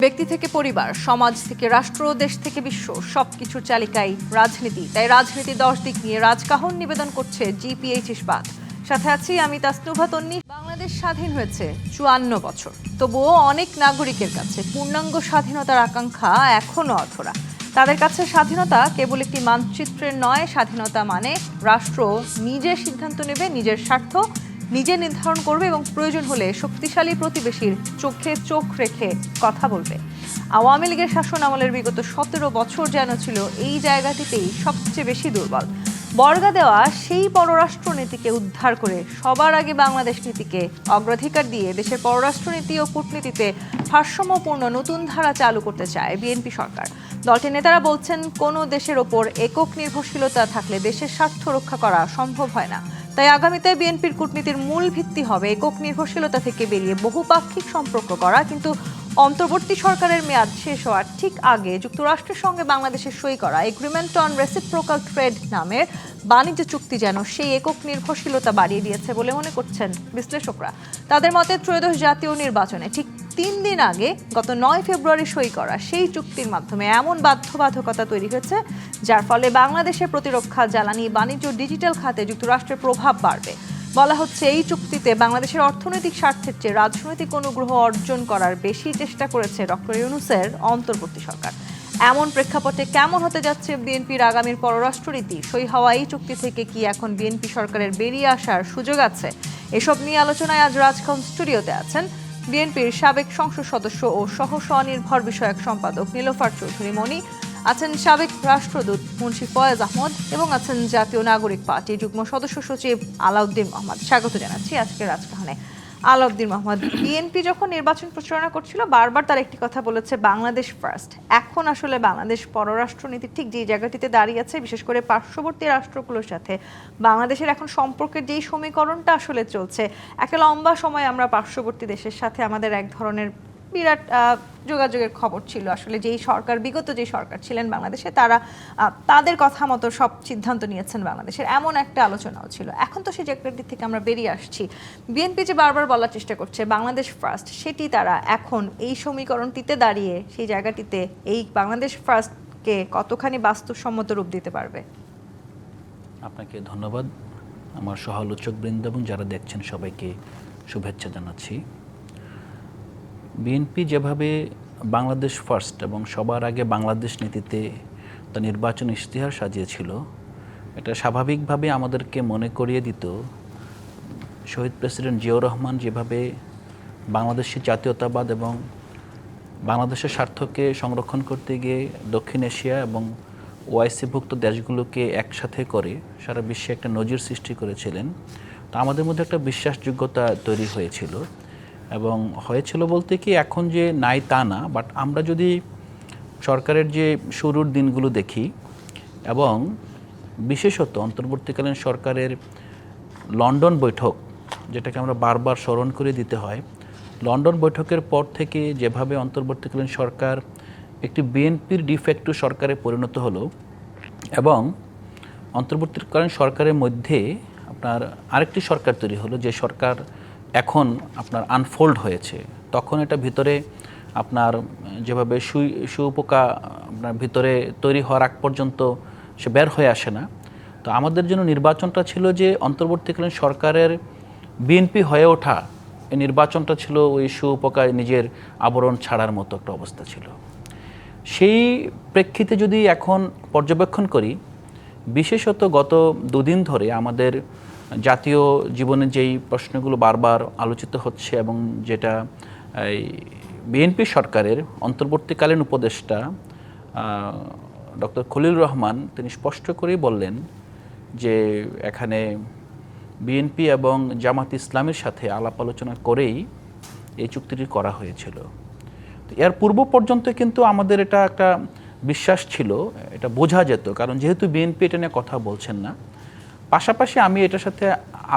ব্যক্তি থেকে পরিবার, সমাজ থেকে রাষ্ট্র, দেশ থেকে বিশ্ব সবকিছুর চালিকাই রাজনীতি। তাই রাজনীতি 10 দিক নিয়ে রাজকাহন নিবেদন করছে জিপিএইচ ইস্পাত। সাথে আছি আমি তাসনুভা তন্নি। বাংলাদেশ স্বাধীন হয়েছে 54 বছর, তবুও অনেক নাগরিকের কাছে পূর্ণাঙ্গ স্বাধীনতার আকাঙ্ক্ষা এখনো অধরা। তাদের কাছে স্বাধীনতা কেবল একটি মানচিত্রের নয়, স্বাধীনতা মানে রাষ্ট্র নিজে সিদ্ধান্ত নেবে, নিজের স্বার্থ নিজে নির্ধারণ করবে এবং প্রয়োজন হলে শক্তিশালী প্রতিবেশীর চোখে চোখ রেখে কথা বলবে। আওয়ামী লীগের শাসন আমলের বিগত 17 বছর যেন ছিল এই জায়গাটিতেই সবচেয়ে বেশি দুর্বল। বর্গা দেওয়া সেই পররাষ্ট্রনীতিকে উদ্ধার করে সবার আগে বাংলাদেশ নীতিকে অগ্রাধিকার দিয়ে দেশের পররাষ্ট্রনীতি ও কূটনীতিতে ভারসাম্যপূর্ণ নতুন ধারা চালু করতে চায় বিএনপি সরকার। দলটির নেতারা বলছেন, কোনো দেশের ওপর একক নির্ভরশীলতা থাকলে দেশের স্বার্থ রক্ষা করা সম্ভব হয় না। তাই আগামীতে বিএনপির কূটনীতির মূল ভিত্তি হবে একক নির্ভরশীলতা থেকে বেরিয়ে বহুপাক্ষিক সম্পর্ক করা। কিন্তু অন্তর্বর্তী সরকারের মেয়াদ শেষ হওয়ার ঠিক আগে যুক্তরাষ্ট্রের সঙ্গে বাংলাদেশের সই করা এগ্রিমেন্ট অন রেসিপ্রোকাল ট্রেড নামের বাণিজ্য চুক্তি যেন সেই একক নির্ভরশীলতা বাড়িয়ে দিয়েছে বলে মনে করছেন বিশ্লেষকরা। তাদের মতে ত্রয়োদশ জাতীয় নির্বাচনে ঠিক 3 দিন আগে গত 9 ফেব্রুয়ারি সই করা সেই চুক্তির মাধ্যমে এমন বাধ্যবাধকতা তৈরি হয়েছে যার ফলে বাংলাদেশের প্রতিরক্ষা, জ্বালানি, বাণিজ্য, ডিজিটাল খাতে যুক্তরাষ্ট্রের প্রভাব বাড়বে। বলা হচ্ছে, এই চুক্তিতে বাংলাদেশের অর্থনৈতিক স্বার্থের চেয়ে রাজনৈতিক অনুগ্রহ অর্জন করার বেশি চেষ্টা করেছে ডক্টর ইউনূসের অন্তর্বর্তী সরকার। এমন প্রেক্ষাপটে কেমন হতে যাচ্ছে বিএনপির আগামীর পররাষ্ট্রনীতি? সই হওয়া এই চুক্তি থেকে কি এখন বিএনপি সরকারের বেরিয়ে আসার সুযোগ আছে? এসব নিয়ে আলোচনায় আজ রাজকাহন স্টুডিওতে আছেন বিএনপির সাবেক সংসদ সদস্য ও সহ স্বনির্ভর বিষয়ক সম্পাদক নীলোফার চৌধুরী মনি, আছেন সাবেক রাষ্ট্রদূত মুন্সি ফয়েজ আহমদ এবং আছেন জাতীয় নাগরিক পার্টি যুগ্ম সদস্য সচিব আলাউদ্দিন মোহাম্মদ। স্বাগত জানাচ্ছি আজকের রাজকাহনে। আলাউদ্দিন মোহাম্মদ, বিএনপি যখন নির্বাচন প্রচারণা করছিল বারবার তার একটি কথা বলেছে, বাংলাদেশ ফার্স্ট। এখন আসলে বাংলাদেশ পররাষ্ট্রনীতি ঠিক যে জায়গাটিতে দাঁড়িয়ে আছে, বিশেষ করে পার্শ্ববর্তী রাষ্ট্রগুলোর সাথে বাংলাদেশের এখন সম্পর্কের যেই সমীকরণটা আসলে চলছে, একটা লম্বা সময় আমরা পার্শ্ববর্তী দেশের সাথে আমাদের এক ধরনের বিরাট যোগাযোগের খবর ছিল। আসলে বিগত যে সরকার ছিলেন বাংলাদেশে, তারা তাদের কথা মতো সব সিদ্ধান্ত নিয়েছেন বাংলাদেশের, এমন একটা আলোচনাও ছিল। এখন তো সেই জায়গাটি থেকে আমরা বেরিয়ে আসছি। বিএনপি যে বারবার বলার চেষ্টা করছে বাংলাদেশ ফার্স্ট, সেটি তারা এখন এই সমীকরণটিতে দাঁড়িয়ে সেই জায়গাটিতে এই বাংলাদেশ ফার্স্টকে কতখানি বাস্তবসম্মত রূপ দিতে পারবে? আপনাকে ধন্যবাদ। আমার সহ-আলোচকবৃন্দ এবং যারা দেখছেন সবাইকে শুভেচ্ছা জানাচ্ছি। বিএনপি যেভাবে বাংলাদেশ ফার্স্ট এবং সবার আগে বাংলাদেশ নীতিতে তার নির্বাচন ইশতেহার সাজিয়েছিল, এটা স্বাভাবিকভাবে আমাদেরকে মনে করিয়ে দিত শহীদ প্রেসিডেন্ট জিয়াউর রহমান যেভাবে বাংলাদেশের জাতীয়তাবাদ এবং বাংলাদেশের স্বার্থকে সংরক্ষণ করতে গিয়ে দক্ষিণ এশিয়া এবং ওআইসিভুক্ত দেশগুলোকে একসাথে করে সারা বিশ্বে একটা নজির সৃষ্টি করেছিলেন। তো আমাদের মধ্যে একটা বিশ্বাসযোগ্যতা তৈরি হয়েছিল এবং হয়েছিল বলতে কি এখন যে নাই তা না, বাট আমরা যদি সরকারের যে শুরুর দিনগুলো দেখি এবং বিশেষত অন্তর্বর্তীকালীন সরকারের লন্ডন বৈঠক, যেটাকে আমরা বারবার স্মরণ করে দিতে হয়, লন্ডন বৈঠকের পর থেকে যেভাবে অন্তর্বর্তীকালীন সরকার একটি বিএনপির ডিফ্যাক্টো সরকারে পরিণত হলো এবং অন্তর্বর্তীকালীন সরকারের মধ্যে আপনার আরেকটি সরকার তৈরি হলো, যে সরকার এখন আপনার আনফোল্ড হয়েছে, তখন এটা ভিতরে আপনার যেভাবে শুঁয়োপোকা আপনার ভিতরে তৈরি হওয়ার আগ পর্যন্ত সে বের হয়ে আসে না। তো আমাদের জন্য নির্বাচনটা ছিল যে অন্তর্বর্তীকালীন সরকারের বিএনপি হয়ে ওঠা, এই নির্বাচনটা ছিল ওই শুঁয়োপোকায় নিজের আবরণ ছাড়ার মতো একটা অবস্থা ছিল। সেই প্রেক্ষিতে যদি এখন পর্যবেক্ষণ করি, বিশেষত গত 2 দিন ধরে আমাদের জাতীয় জীবনে যেই প্রশ্নগুলো বারবার আলোচিত হচ্ছে এবং যেটা এই বিএনপি সরকারের অন্তর্বর্তীকালীন উপদেষ্টা ডক্টর খলিলুর রহমান তিনি স্পষ্ট করেই বললেন যে এখানে বিএনপি এবং জামাত ইসলামের সাথে আলাপ আলোচনা করেই এই চুক্তিটি করা হয়েছিল। তো এর পূর্ব পর্যন্ত কিন্তু আমাদের এটা একটা বিশ্বাস ছিল, এটা বোঝা যেত, কারণ যেহেতু বিএনপি এটা নিয়ে কথা বলছেন না। পাশাপাশি আমি এটার সাথে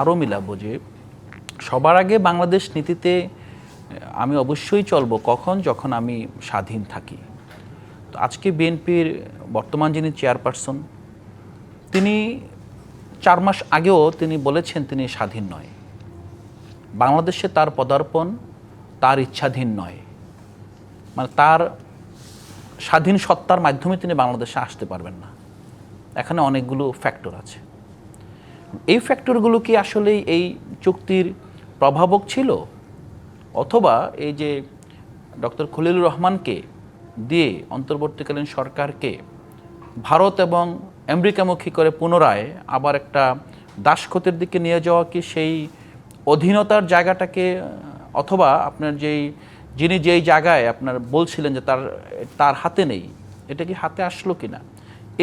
আরও মিলাবো যে সবার আগে বাংলাদেশ নীতিতে আমি অবশ্যই চলবো যখন আমি স্বাধীন থাকি। তো আজকে বিএনপির বর্তমান যিনি চেয়ারপারসন, তিনি 4 মাস আগেও তিনি বলেছেন তিনি স্বাধীন নয়, বাংলাদেশে তার পদার্পণ তার ইচ্ছাধীন নয়। মানে তার স্বাধীন সত্তার মাধ্যমে তিনি বাংলাদেশে আসতে পারবেন না। এখানে অনেকগুলো ফ্যাক্টর আছে। এই ফ্যাক্টরগুলো কি আসলেই এই চুক্তির প্রভাবক ছিল, অথবা এই যে ডক্টর খলিলুর রহমানকে দিয়ে অন্তর্বর্তীকালীন সরকারকে ভারত এবং আমেরিকামুখী করে পুনরায় আবার একটা দাসখতের দিকে নিয়ে যাওয়া কি সেই অধীনতার জায়গাটাকে, অথবা আপনার যিনি যেই জায়গায় আপনার বলছিলেন যে তার হাতে নেই, এটা কি হাতে আসলো কিনা,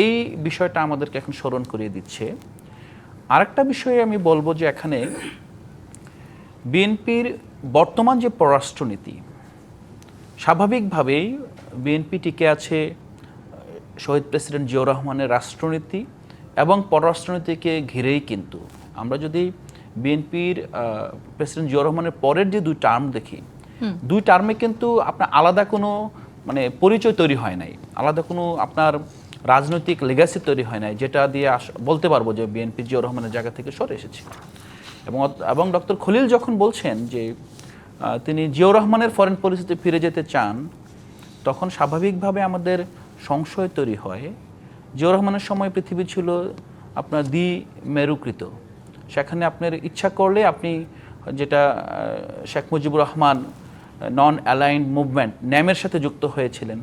এই বিষয়টা আমাদেরকে এখন স্মরণ করিয়ে দিচ্ছে। আরেকটা বিষয়ে আমি বলবো যে এখানে বিএনপির বর্তমান যে পররাষ্ট্রনীতি, স্বাভাবিকভাবেই বিএনপি টিকে আছে শহীদ প্রেসিডেন্ট জিয়াউর রহমানের রাষ্ট্রনীতি এবং পররাষ্ট্রনীতিকে ঘিরেই। কিন্তু আমরা যদি বিএনপির প্রেসিডেন্ট জিয়াউর রহমানের পরের যে 2 টার্ম দেখি, 2 টার্মে কিন্তু আপনার আলাদা কোনো মানে পরিচয় তৈরি হয় নাই, আলাদা কোনো আপনার রাজনৈতিক লেগাসি তৈরি হয় নাই, যেটা দিয়ে বলতে পারবো যে বিএনপি জিয়াউর রহমানের জায়গা থেকে সরে এসেছে। এবং ডক্টর খলিল যখন বলছেন যে তিনি জিয়াউর রহমানের ফরেন পলিসিতে ফিরে যেতে চান, তখন স্বাভাবিকভাবে আমাদের সংশয় তৈরি হয়। জিয়াউর রহমানের সময় পৃথিবী ছিল আপনার মেরুকৃত, সেখানে আপনার ইচ্ছা করলে আপনি যেটা Sheikh Mujibur Rahman non aligned movement ন্যামের সাথে যুক্ত হয়েছিলেন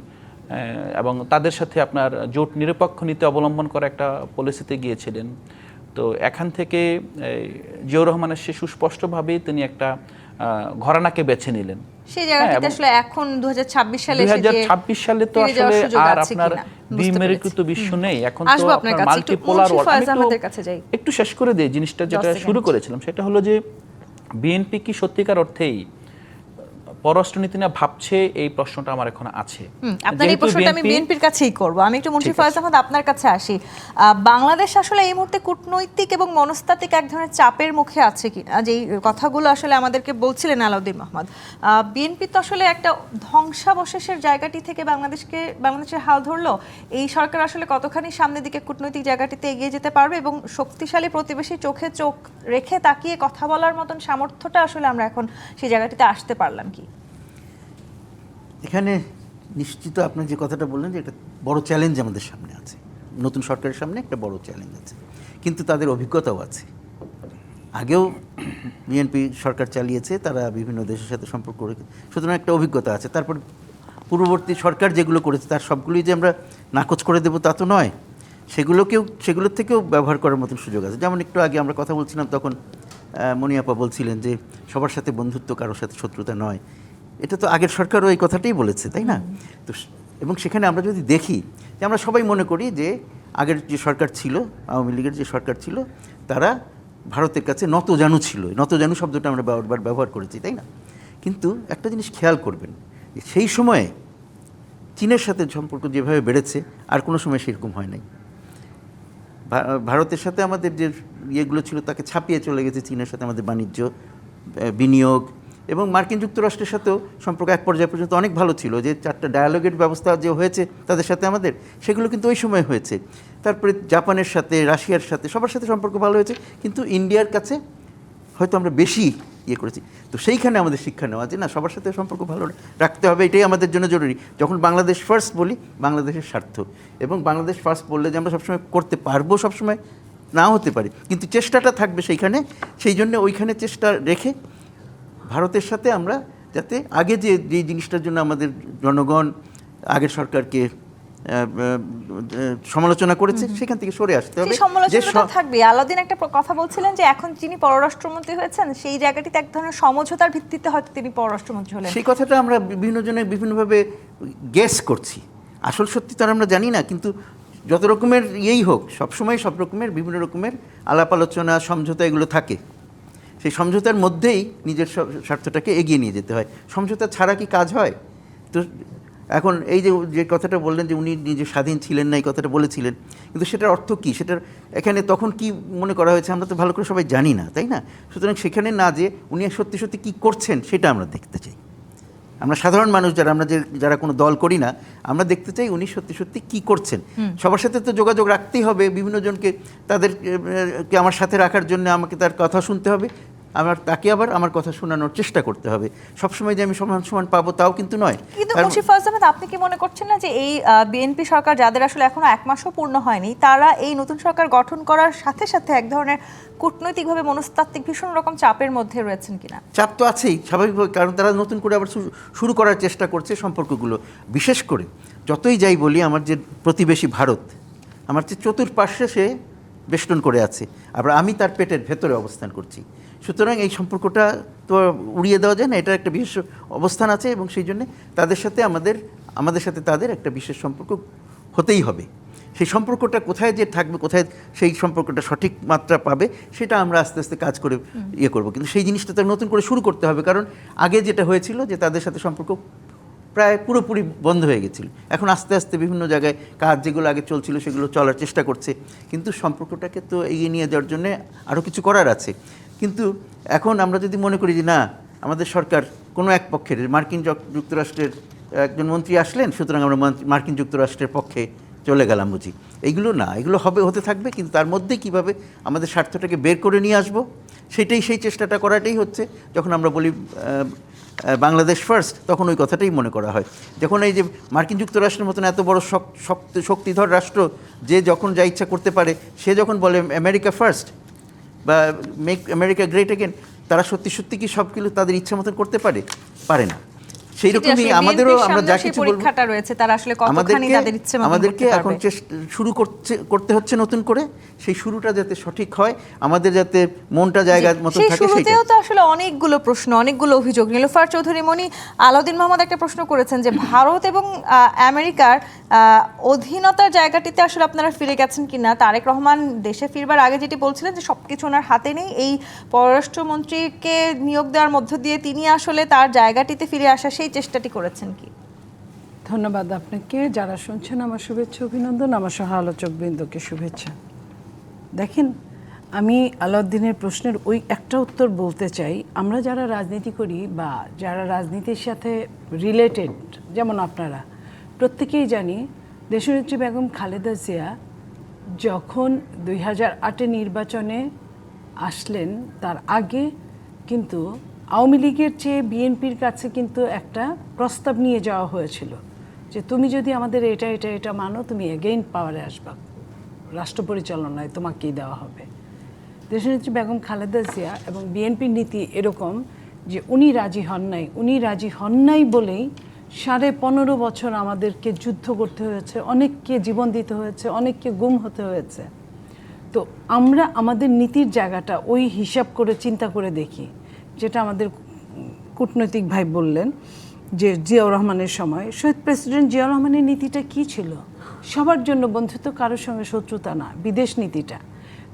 এবং তাদের সাথে আপনার জোট নিরপেক্ষ নীতি অবলম্বন করা একটা পলিসিতে গিয়েছিলেন। তো এখান থেকে জিয়াউর রহমানের সে সুস্পষ্টভাবেই তিনি একটা ঘরানাকে বেছে নিলেন। সেই জায়গাটিতে আসলে এখন 2026 সালে 2026 সালে তো আসলে আর আপনার দ্বিমেরুকৃত বিশ্ব নেই, এখন তো আপনার মাল্টিপোলার ওয়ার্ল্ড। একটু শেষ করে দেই জিনিসটা, যেটা শুরু করেছিলাম সেটা হলো যে বিএনপি কি সত্যিকার অর্থেই পররাষ্ট্রনীতি না ভাবছে, এই প্রশ্নটা আমার এখন আছে। আপনার এই প্রশ্নটা আমি বিএনপির কাছেই করব। আমি একটু মুন্সি ফয়েজ আহমদ আপনার কাছে আসি। বাংলাদেশ আসলে এই মুহূর্তে কূটনৈতিক এবং মনস্তাত্ত্বিক এক ধরনের চাপের মুখে আছে কি, যে কথাগুলো আসলে আমাদেরকে বলছিলেন আলাউদ্দিন মাহমুদ। বিএনপি তো আসলে একটা ধ্বংসাবশেষের জায়গাটি থেকে বাংলাদেশের হাল ধরলো। এই সরকার আসলে কতখানি সামনের দিকে কূটনৈতিক জায়গাটিতে এগিয়ে যেতে পারবে, এবং শক্তিশালী প্রতিবেশী চোখে চোখ রেখে তাকিয়ে কথা বলার মতন সামর্থ্যটা আসলে আমরা এখন সেই জায়গাটিতে আসতে পারলাম কি? এখানে নিশ্চিত আপনি যে কথাটা বললেন যে একটা বড় চ্যালেঞ্জ আমাদের সামনে আছে, নতুন সরকারের সামনে একটা বড় চ্যালেঞ্জ আছে, কিন্তু তাদের অভিজ্ঞতাও আছে। আগেও বিএনপি সরকার চালিয়েছে, তারা বিভিন্ন দেশের সাথে সম্পর্ক রেখে, সুতরাং একটা অভিজ্ঞতা আছে। তারপর পূর্ববর্তী সরকার যেগুলো করেছে তার সবগুলোই যে আমরা নাকচ করে দেবো তা তো নয়, সেগুলোর থেকেও ব্যবহার করার মতন সুযোগ আছে। যেমন একটু আগে আমরা কথা বলছিলাম, তখন মনিয়াপা বলছিলেন যে সবার সাথে বন্ধুত্ব, কারোর সাথে শত্রুতা নয়। এটা তো আগের সরকারও এই কথাটাই বলেছে, তাই না? তো এবং সেখানে আমরা যদি দেখি যে আমরা সবাই মনে করি যে আগের যে সরকার ছিল, আওয়ামী লীগের যে সরকার ছিল, তারা ভারতের কাছে নতজানু ছিল। নতজানু শব্দটা আমরা বারবার ব্যবহার করেছি, তাই না? কিন্তু একটা জিনিস খেয়াল করবেন, সেই সময়ে চীনের সাথে সম্পর্ক যেভাবে বেড়েছে আর কোনো সময় সেরকম হয় নাই। ভারতের সাথে আমাদের যে ইয়েগুলো ছিল তাকে ছাপিয়ে চলে গেছে চীনের সাথে আমাদের বাণিজ্য, বিনিয়োগ, এবং মার্কিন যুক্তরাষ্ট্রের সাথেও সম্পর্ক এক পর্যায় পর্যন্ত অনেক ভালো ছিল। যে 4টা ডায়ালগের ব্যবস্থা যে হয়েছে তাদের সাথে আমাদের, সেগুলো কিন্তু ওই সময় হয়েছে। তারপরে জাপানের সাথে, রাশিয়ার সাথে, সবার সাথে সম্পর্ক ভালো হয়েছে, কিন্তু ইন্ডিয়ার কাছে হয়তো আমরা বেশি ইয়ে করেছি। তো সেইখানে আমাদের শিক্ষা নেওয়া যে না, সবার সাথে সম্পর্ক ভালো রাখতে হবে, এটাই আমাদের জন্য জরুরি। যখন বাংলাদেশ ফার্স্ট বলি, বাংলাদেশের স্বার্থ, এবং বাংলাদেশ ফার্স্ট বললে যে আমরা সবসময় করতে পারবো, সবসময় নাও হতে পারে, কিন্তু চেষ্টাটা থাকবে সেইখানে। সেই জন্য ওইখানে চেষ্টা রেখে ভারতের সাথে আমরা যাতে আগে যে জিনিসটার জন্য আমাদের জনগণ আগের সরকারকে সমালোচনা করেছে, সেখান থেকে সরে আসতে হবে। সমালোচনা থাকবে। আলাউদ্দিন একটা কথা বলছিলেন যে এখন যিনি পররাষ্ট্রমন্ত্রী হয়েছেন, সেই জায়গাটিতে এক ধরনের সমঝোতার ভিত্তিতে হয়তো তিনি পররাষ্ট্রমন্ত্রী হলেন। সেই কথাটা আমরা বিভিন্ন জনে বিভিন্নভাবে গেস করছি, আসল সত্যি তার আমরা জানি না। কিন্তু যত রকমের ইয়েই হোক, সবসময় সব রকমের বিভিন্ন রকমের আলাপ আলোচনা, সমঝোতা এগুলো থাকে। সেই সমঝোতার মধ্যেই নিজের স্বার্থটাকে এগিয়ে নিয়ে যেতে হয়। সমঝোতা ছাড়া কি কাজ হয়? তো এখন এই যে কথাটা বললেন যে উনি নিজে স্বাধীন ছিলেন না, এই কথাটা বলেছিলেন, কিন্তু সেটার অর্থ কী? সেটার এখানে তখন কি মনে করা হয়েছে আমরা তো ভালো করে সবাই জানি না, তাই না? সুতরাং সেখানে না যে উনি সত্যি সত্যি কী করছেন সেটা আমরা দেখতে চাই। আমরা সাধারণ মানুষ যারা কোনো দল করি না, আমরা দেখতে চাই উনি সত্যি সত্যি কী করছেন। সবার সাথে তো যোগাযোগ রাখতেই হবে, বিভিন্ন জনকে তাদেরকে আমার সাথে রাখার জন্য আমাকে তার কথা শুনতে হবে। তাকে আবার আমার কথা শোনানোর চেষ্টা করতে হবে। সবসময় যে আমি সমান সমান পাবো তাও কিন্তু নয়। কিন্তু মুশফিক আহমেদ, আপনি কি মনে করছেন না যে এই বিএনপি সরকার, যাদের আসলে এখনো 1 মাসও পূর্ণ হয়নি, তারা এই নতুন সরকার গঠন করার সাথে সাথে এক ধরনের কূটনৈতিকভাবে মনস্তাত্ত্বিক ভীষণ রকম চাপের মধ্যে রয়েছেন কিনা? চাপ তো আছেই স্বাভাবিকভাবে, কারণ তারা নতুন করে আবার শুরু করার চেষ্টা করছে সম্পর্কগুলো। বিশেষ করে যতই যাই বলি, আমার যে প্রতিবেশী ভারত আমার যে চতুর্পার্শ্বে সে বেষ্টন করে আছে, আবার আমি তার পেটের ভেতরে অবস্থান করছি। সুতরাং এই সম্পর্কটা তো উড়িয়ে দেওয়া যায় না, এটা একটা বিশেষ অবস্থান আছে এবং সেই জন্যে তাদের সাথে আমাদের সাথে তাদের একটা বিশেষ সম্পর্ক হতেই হবে। সেই সম্পর্কটা কোথায় যে থাকবে, কোথায় সেই সম্পর্কটা সঠিক মাত্রা পাবে, সেটা আমরা আস্তে আস্তে কাজ করে করব। কিন্তু সেই জিনিসটা তো নতুন করে শুরু করতে হবে, কারণ আগে যেটা হয়েছিল যে তাদের সাথে সম্পর্ক প্রায় পুরোপুরি বন্ধ হয়ে গেছিল। এখন আস্তে আস্তে বিভিন্ন জায়গায় কাজ যেগুলো আগে চলছিল সেগুলো চলার চেষ্টা করছে, কিন্তু সম্পর্কটাকে তো এগিয়ে নিয়ে যাওয়ার জন্যে আরও কিছু করার আছে। কিন্তু এখন আমরা যদি মনে করি যে না, আমাদের সরকার কোনো এক পক্ষের, মার্কিন যুক্তরাষ্ট্রের একজন মন্ত্রী আসলেন, সুতরাং আমরা মার্কিন যুক্তরাষ্ট্রের পক্ষে চলে গেলাম বুঝি, এইগুলো না, এগুলো হতে থাকবে। কিন্তু তার মধ্যে কিভাবে আমাদের স্বার্থটাকে বের করে নিয়ে আসবো, সেই চেষ্টাটা করাটাই হচ্ছে। যখন আমরা বলি বাংলাদেশ ফার্স্ট, তখন ওই কথাটাই মনে করা হয়। যখন এই যে মার্কিন যুক্তরাষ্ট্রের মতন এত বড় শক্তিধর রাষ্ট্র, যে যখন যা ইচ্ছা করতে পারে, সে যখন বলে আমেরিকা ফার্স্ট বা মেক আমেরিকা গ্রেট এগেন, তারা সত্যি সত্যি কি সবগুলো তাদের ইচ্ছা মতন করতে পারে না। সেই রকমই আমাদেরও আমরা যা কিছু বলবো, আমাদেরকে এখন শুরু করতে হচ্ছে নতুন করে। সেই শুরুটা যাতে সঠিক হয়, আমাদের যাতে মনটা জায়গার মতো থাকে। শুরুতেও তো আসলে অনেকগুলো প্রশ্ন, অনেকগুলো অভিযোগ। নীলুফার চৌধুরী মনি, আলাউদ্দিন মোহাম্মদ একটা প্রশ্ন করেছেন যে ভারত এবং আমেরিকার অধীনতার জায়গাটিতে আসলে আপনারা ফিরে গেছেন কিনা। তারেক রহমান দেশে ফিরবার আগে যেটি বলছিলেন যে সবকিছু ওনার হাতে নেই, এই পররাষ্ট্রমন্ত্রীকে নিয়োগ দেওয়ার মধ্য দিয়ে তিনি আসলে তার জায়গাটিতে ফিরে আসা সেই চেষ্টাটি করেছেন কি? ধন্যবাদ আপনাকে। যারা শুনছেন আমার শুভেচ্ছা অভিনন্দন, আমার সহ আলোচকবৃন্দকে শুভেচ্ছা। দেখেন, আমি আলাউদ্দিনের প্রশ্নের ওই একটা উত্তর বলতে চাই। আমরা যারা রাজনীতি করি বা যারা রাজনীতির সাথে রিলেটেড, যেমন আপনারা প্রত্যেকেই জানি, দেশনেত্রী বেগম খালেদা জিয়া যখন 2008 নির্বাচনে আসলেন, তার আগে কিন্তু আওয়ামী লীগের চেয়ে বিএনপির কাছে কিন্তু একটা প্রস্তাব নিয়ে যাওয়া হয়েছিল যে তুমি যদি আমাদের এটা মানো, তুমি এগেইন পাওয়ারে আসবা, রাষ্ট্র পরিচালনায় তোমাকেই দেওয়া হবে। দেশনেত্রী বেগম খালেদা জিয়া এবং বিএনপির নীতি এরকম যে উনি রাজি হন নাই বলেই 15.5 বছর আমাদেরকে যুদ্ধ করতে হয়েছে, অনেককে জীবন দিতে হয়েছে, অনেককে গুম হতে হয়েছে। তো আমরা আমাদের নীতির জায়গাটা ওই হিসাব করে চিন্তা করে দেখি, যেটা আমাদের কূটনৈতিক ভাই বললেন যে জিয়াউর রহমানের সময় শহীদ প্রেসিডেন্ট জিয়াউর রহমানের নীতিটা কি ছিল? সবার জন্য বন্ধুত্ব, কারোর সঙ্গে শত্রুতা না, বিদেশ নীতিটা।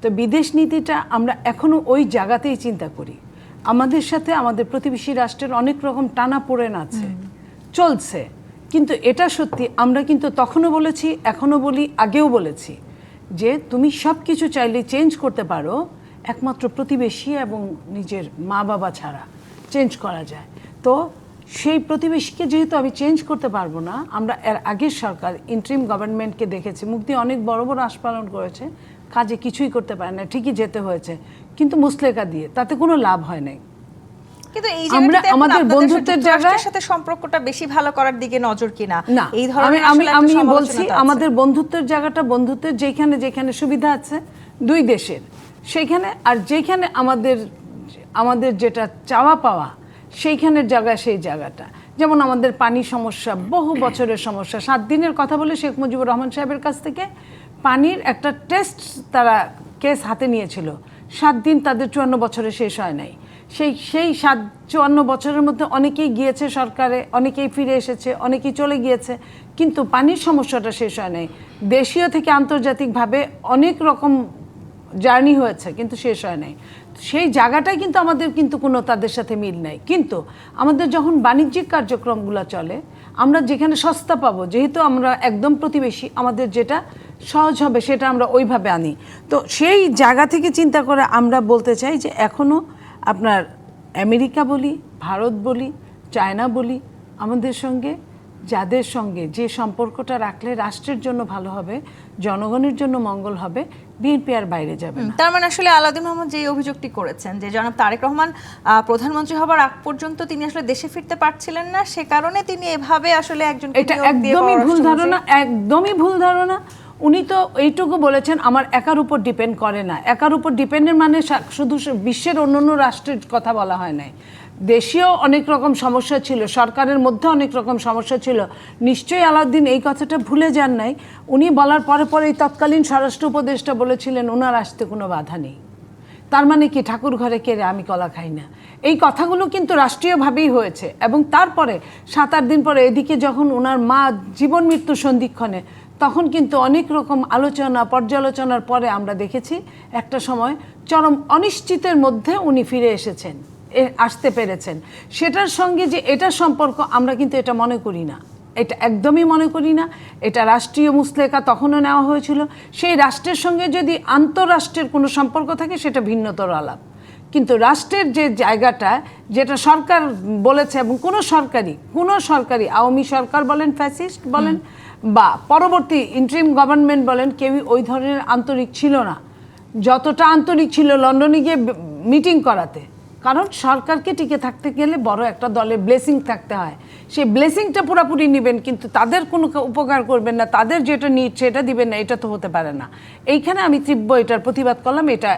তো বিদেশ নীতিটা আমরা এখনও ওই জায়গাতেই চিন্তা করি। আমাদের সাথে আমাদের প্রতিবেশী রাষ্ট্রের অনেক রকম টানাপোড়েন আছে, চলছে। কিন্তু এটা সত্যি, আমরা কিন্তু তখনও বলেছি, এখনও বলি, আগেও বলেছি যে তুমি সব কিছু চাইলে চেঞ্জ করতে পারো, একমাত্র প্রতিবেশী এবং নিজের মা বাবা ছাড়া চেঞ্জ করা যায়। তো সেই প্রতিবেশীকে যেহেতু আমি চেঞ্জ করতে পারবো না, আমরা এর আগের সরকার ইন্টারিম গভর্নমেন্টকে দেখেছি, মুখ দিয়ে অনেক বড় বড় আস্ফালন করেছে, কাজে কিছুই করতে পারে না, ঠিকই যেতে হয়েছে, কিন্তু মুসলেকা দিয়ে তাতে কোনো লাভ হয় নাই। কিন্তু এই জায়গাটাতে আমাদের বন্ধুত্বের জায়গার সাথে সম্পর্কটা বেশি ভালো করার দিকে নজর কিনা, এই ধরনের আমি বলছি আমাদের বন্ধুত্বের জায়গাটা, বন্ধুত্বের যেখানে সুবিধা আছে দুই দেশের সেইখানে, আর যেখানে আমাদের যেটা চাওয়া পাওয়া সেইখানের জায়গা, সেই জায়গাটা, যেমন আমাদের পানি সমস্যা, বহু বছরের সমস্যা। 7 দিনের কথা বলে শেখ মুজিবুর রহমান সাহেবের কাছ থেকে পানির একটা টেস্ট তারা কেস হাতে নিয়েছিল, 7 দিন তাদের 54 বছরে শেষ হয় নাই। সেই 54 বছরের মধ্যে অনেকেই গিয়েছে সরকারে, অনেকেই ফিরে এসেছে, অনেকেই চলে গিয়েছে, কিন্তু পানির সমস্যাটা শেষ হয় নাই। দেশীয় থেকে আন্তর্জাতিকভাবে অনেক রকম জার্নি হয়েছে, কিন্তু শেষ হয় নাই। সেই জায়গাটাই কিন্তু আমাদের কিন্তু কোনো তাদের সাথে মিল নাই। কিন্তু আমাদের যখন বাণিজ্যিক কার্যক্রমগুলো চলে, আমরা যেখানে সস্তা পাবো, যেহেতু আমরা একদম প্রতিবেশী, আমাদের যেটা সহজ হবে সেটা আমরা ওইভাবে আনি। তো সেই জায়গা থেকে চিন্তা করে আমরা বলতে চাই যে এখনও আপনার আমেরিকা বলি, ভারত বলি, চায়না বলি, আমাদের সঙ্গে যাদের সঙ্গে যে সম্পর্কটা রাখলে রাষ্ট্রের জন্য ভালো হবে, জনগণের জন্য মঙ্গল হবে, বিএনপি আর বাইরে যাবে না। তার মানে আসলে আলাউদ্দিন মোহাম্মদ যে অভিযোগটি করেছেন যে জনাব তারেক রহমান প্রধানমন্ত্রী হবার আগ পর্যন্ত তিনি আসলে দেশে ফিরতে পারছিলেন না, সে কারণে তিনি এভাবে আসলে একজন এটা একদমই ভুল ধারণা, একদমই ভুল ধারণা। উনি তো এইটুকু বলেছেন আমার একার উপর ডিপেন্ড করে না। একার উপর ডিপেন্ডের মানে শুধু বিশ্বের অন্যান্য রাষ্ট্রের কথা বলা হয় নাই, দেশীয় অনেক রকম সমস্যা ছিল, সরকারের মধ্যে অনেক রকম সমস্যা ছিল। নিশ্চয়ই আলাউদ্দিন এই কথাটা ভুলে যান নাই। উনি বলার পরে পরে এই তৎকালীন স্বরাষ্ট্র উপদেষ্টা বলেছিলেন ওনার আসতে কোনো বাধা নেই। তার মানে কি ঠাকুর ঘরে কেড়ে আমি কলা খাই না, এই কথাগুলো কিন্তু রাষ্ট্রীয়ভাবেই হয়েছে। এবং তারপরে 7-8 দিন পরে এদিকে যখন ওনার মা জীবন মৃত্যু সন্ধিক্ষণে, তখন কিন্তু অনেক রকম আলোচনা পর্যালোচনার পরে আমরা দেখেছি একটা সময় চরম অনিশ্চিতের মধ্যে উনি ফিরে এসেছেন, আসতে পেরেছেন। সেটার সঙ্গে যে এটা সম্পর্ক, আমরা কিন্তু এটা মনে করি না, এটা একদমই মনে করি না। এটা রাষ্ট্রীয় মুসলেকা তখনও নেওয়া হয়েছিল। সেই রাষ্ট্রের সঙ্গে যদি আন্তঃরাষ্ট্রের কোনো সম্পর্ক থাকে সেটা ভিন্নতর আলাপ, কিন্তু রাষ্ট্রের যে জায়গাটা যেটা সরকার বলেছে, এবং কোনো সরকারি আওয়ামী সরকার বলেন, ফ্যাসিস্ট বলেন বা পরবর্তী ইন্টারিম গভর্নমেন্ট বলেন, কেউই ওই ধরনের আন্তরিক ছিল না যতটা আন্তরিক ছিল লন্ডনে গিয়ে মিটিং করাতে। কারণ সরকারকে টিকে থাকতে গেলে বড় একটা দলের ব্লেসিং থাকতে হয়, সেই ব্লেসিংটা পুরোপুরি নেবেন কিন্তু তাদের কোনো উপকার করবেন না, তাদের যেটা নিড সেটা দিবেন না, এটা তো হতে পারে না। এইখানে আমি তীব্র এটার প্রতিবাদ করলাম, এটা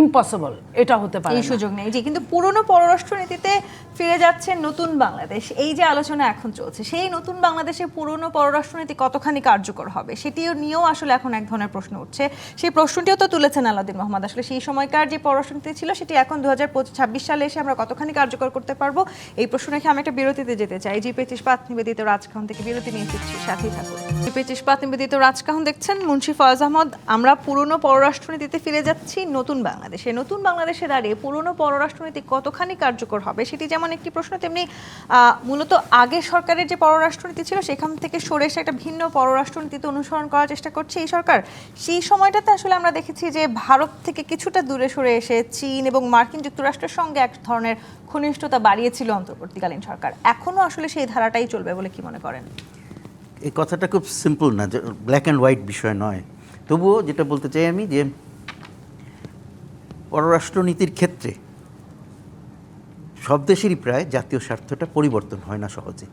ইম্পসিবল, এটা হতে পারে এই সুযোগ নেই। জি, কিন্তু পুরনো পররাষ্ট্রনীতিতে ফিরে যাচ্ছে নতুন বাংলাদেশ, এই যে আলোচনা এখন চলছে, সেই নতুন বাংলাদেশে পুরনো পররাষ্ট্রনীতি কতখানি কার্যকর হবে সেটিও নিয়েও আসলে এখন এক ধরনের প্রশ্ন উঠছে। সেই প্রশ্নটিও তো তুলেছেন আলাউদ্দিন মোহাম্মদ, আসলে সেই সময়কার যে পররাষ্ট্রনীতি ছিল সেটি এখন 2026 সালে এসে আমরা কতখানি কার্যকর করতে পারবো, এই প্রশ্ন রেখে আমি একটা বিরতিতে যেতে চাই। জি25 ইস্পাত নিবেদিত রাজকাহন থেকে বিরতি নিয়ে ফিরছি, সাথেই থাকুন। জি25 ইস্পাত নিবেদিত রাজকাহন দেখছেন, মুন্সি ফয়েজ আহমদ। আমরা পুরনো পররাষ্ট্রনীতিতে ফিরে যাচ্ছি নতুন বাংলাদেশে। নতুন বাংলাদেশে দাঁড়িয়ে পুরনো পররাষ্ট্রনীতি কতখানি কার্যকর হবে সেটি যেমন একটি প্রশ্ন, তেমনি মূলত আগে সরকারের যে পররাষ্ট্রনীতি ছিল সেখান থেকে সরে এসে একটা ভিন্ন পররাষ্ট্রনীতিতে অনুসরণ করার চেষ্টা করছে এই সরকার। সেই সময়টাতে আসলে আমরা দেখেছি যে ভারত থেকে কিছুটা দূরে সরে এসে চীন এবং মার্কিন যুক্তরাষ্ট্রের সঙ্গে এক ধরনের ঘনিষ্ঠতা বাড়িয়েছিল অন্তর্বর্তীকালীন সরকার। এখনো আসলে সেই ধারাটাই চলবে বলে কি মনে করেন? এই কথাটা খুব সিম্পল না, যে ব্ল্যাক অ্যান্ড হোয়াইট বিষয় নয়। তবুও যেটা বলতে চাই আমি, যে পররাষ্ট্রনীতির ক্ষেত্রে সব দেশেরই প্রায় জাতীয় স্বার্থটা পরিবর্তন হয় না সহজে,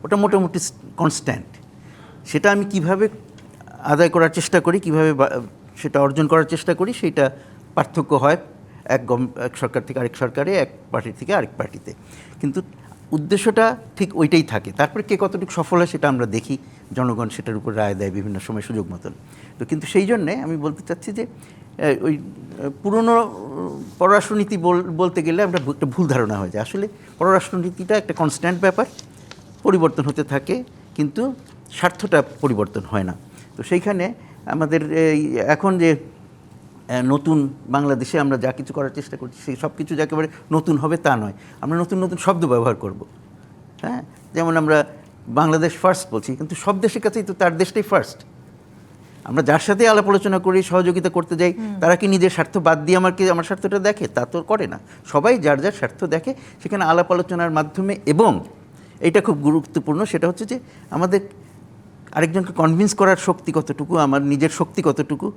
ওটা মোটামুটি কনস্ট্যান্ট। সেটা আমি কিভাবে আদায় করার চেষ্টা করি, কিভাবে সেটা অর্জন করার চেষ্টা করি, সেইটা পার্থক্য হয় এক সরকার থেকে আরেক সরকারে, এক পার্টি থেকে আরেক পার্টিতে, কিন্তু উদ্দেশ্যটা ঠিক ওইটাই থাকে। তারপরে কে কতটুকু সফল হয় সেটা আমরা দেখি, জনগণ সেটার উপর রায় দেয় বিভিন্ন সময় সুযোগ মতন। তো কিন্তু সেই জন্যে আমি বলতে চাচ্ছি যে ওই পুরনো পররাষ্ট্রনীতি বলতে গেলে আমরা একটা ভুল ধারণা হয়ে যায়। আসলে পররাষ্ট্রনীতিটা একটা কনস্ট্যান্ট ব্যাপার, পরিবর্তন হতে থাকে, কিন্তু স্বার্থটা পরিবর্তন হয় না। তো সেইখানে আমাদের এখন যে নতুন বাংলাদেশে আমরা যা কিছু করার চেষ্টা করছি, সেই সব কিছু একেবারে নতুন হবে তা নয়। আমরা নতুন নতুন শব্দ ব্যবহার করব, হ্যাঁ, যেমন আমরা বাংলাদেশ ফার্স্ট বলছি, কিন্তু সব দেশের কাছেই তো তার দেশটাই ফার্স্ট। আমরা যার সাথে আলাপ আলোচনা করি, সহযোগিতা করতে যাই, তারা কি নিজের স্বার্থ বাদ দিয়ে আমার স্বার্থটা দেখে? তা তো করে না। সবাই যার যার স্বার্থ দেখে, সেখানে আলাপ আলোচনার মাধ্যমে। এবং এটা খুব গুরুত্বপূর্ণ, সেটা হচ্ছে যে আমাদের আরেকজনকে কনভিন্স করার শক্তি কতটুকু, আমার নিজের শক্তি কতটুকু,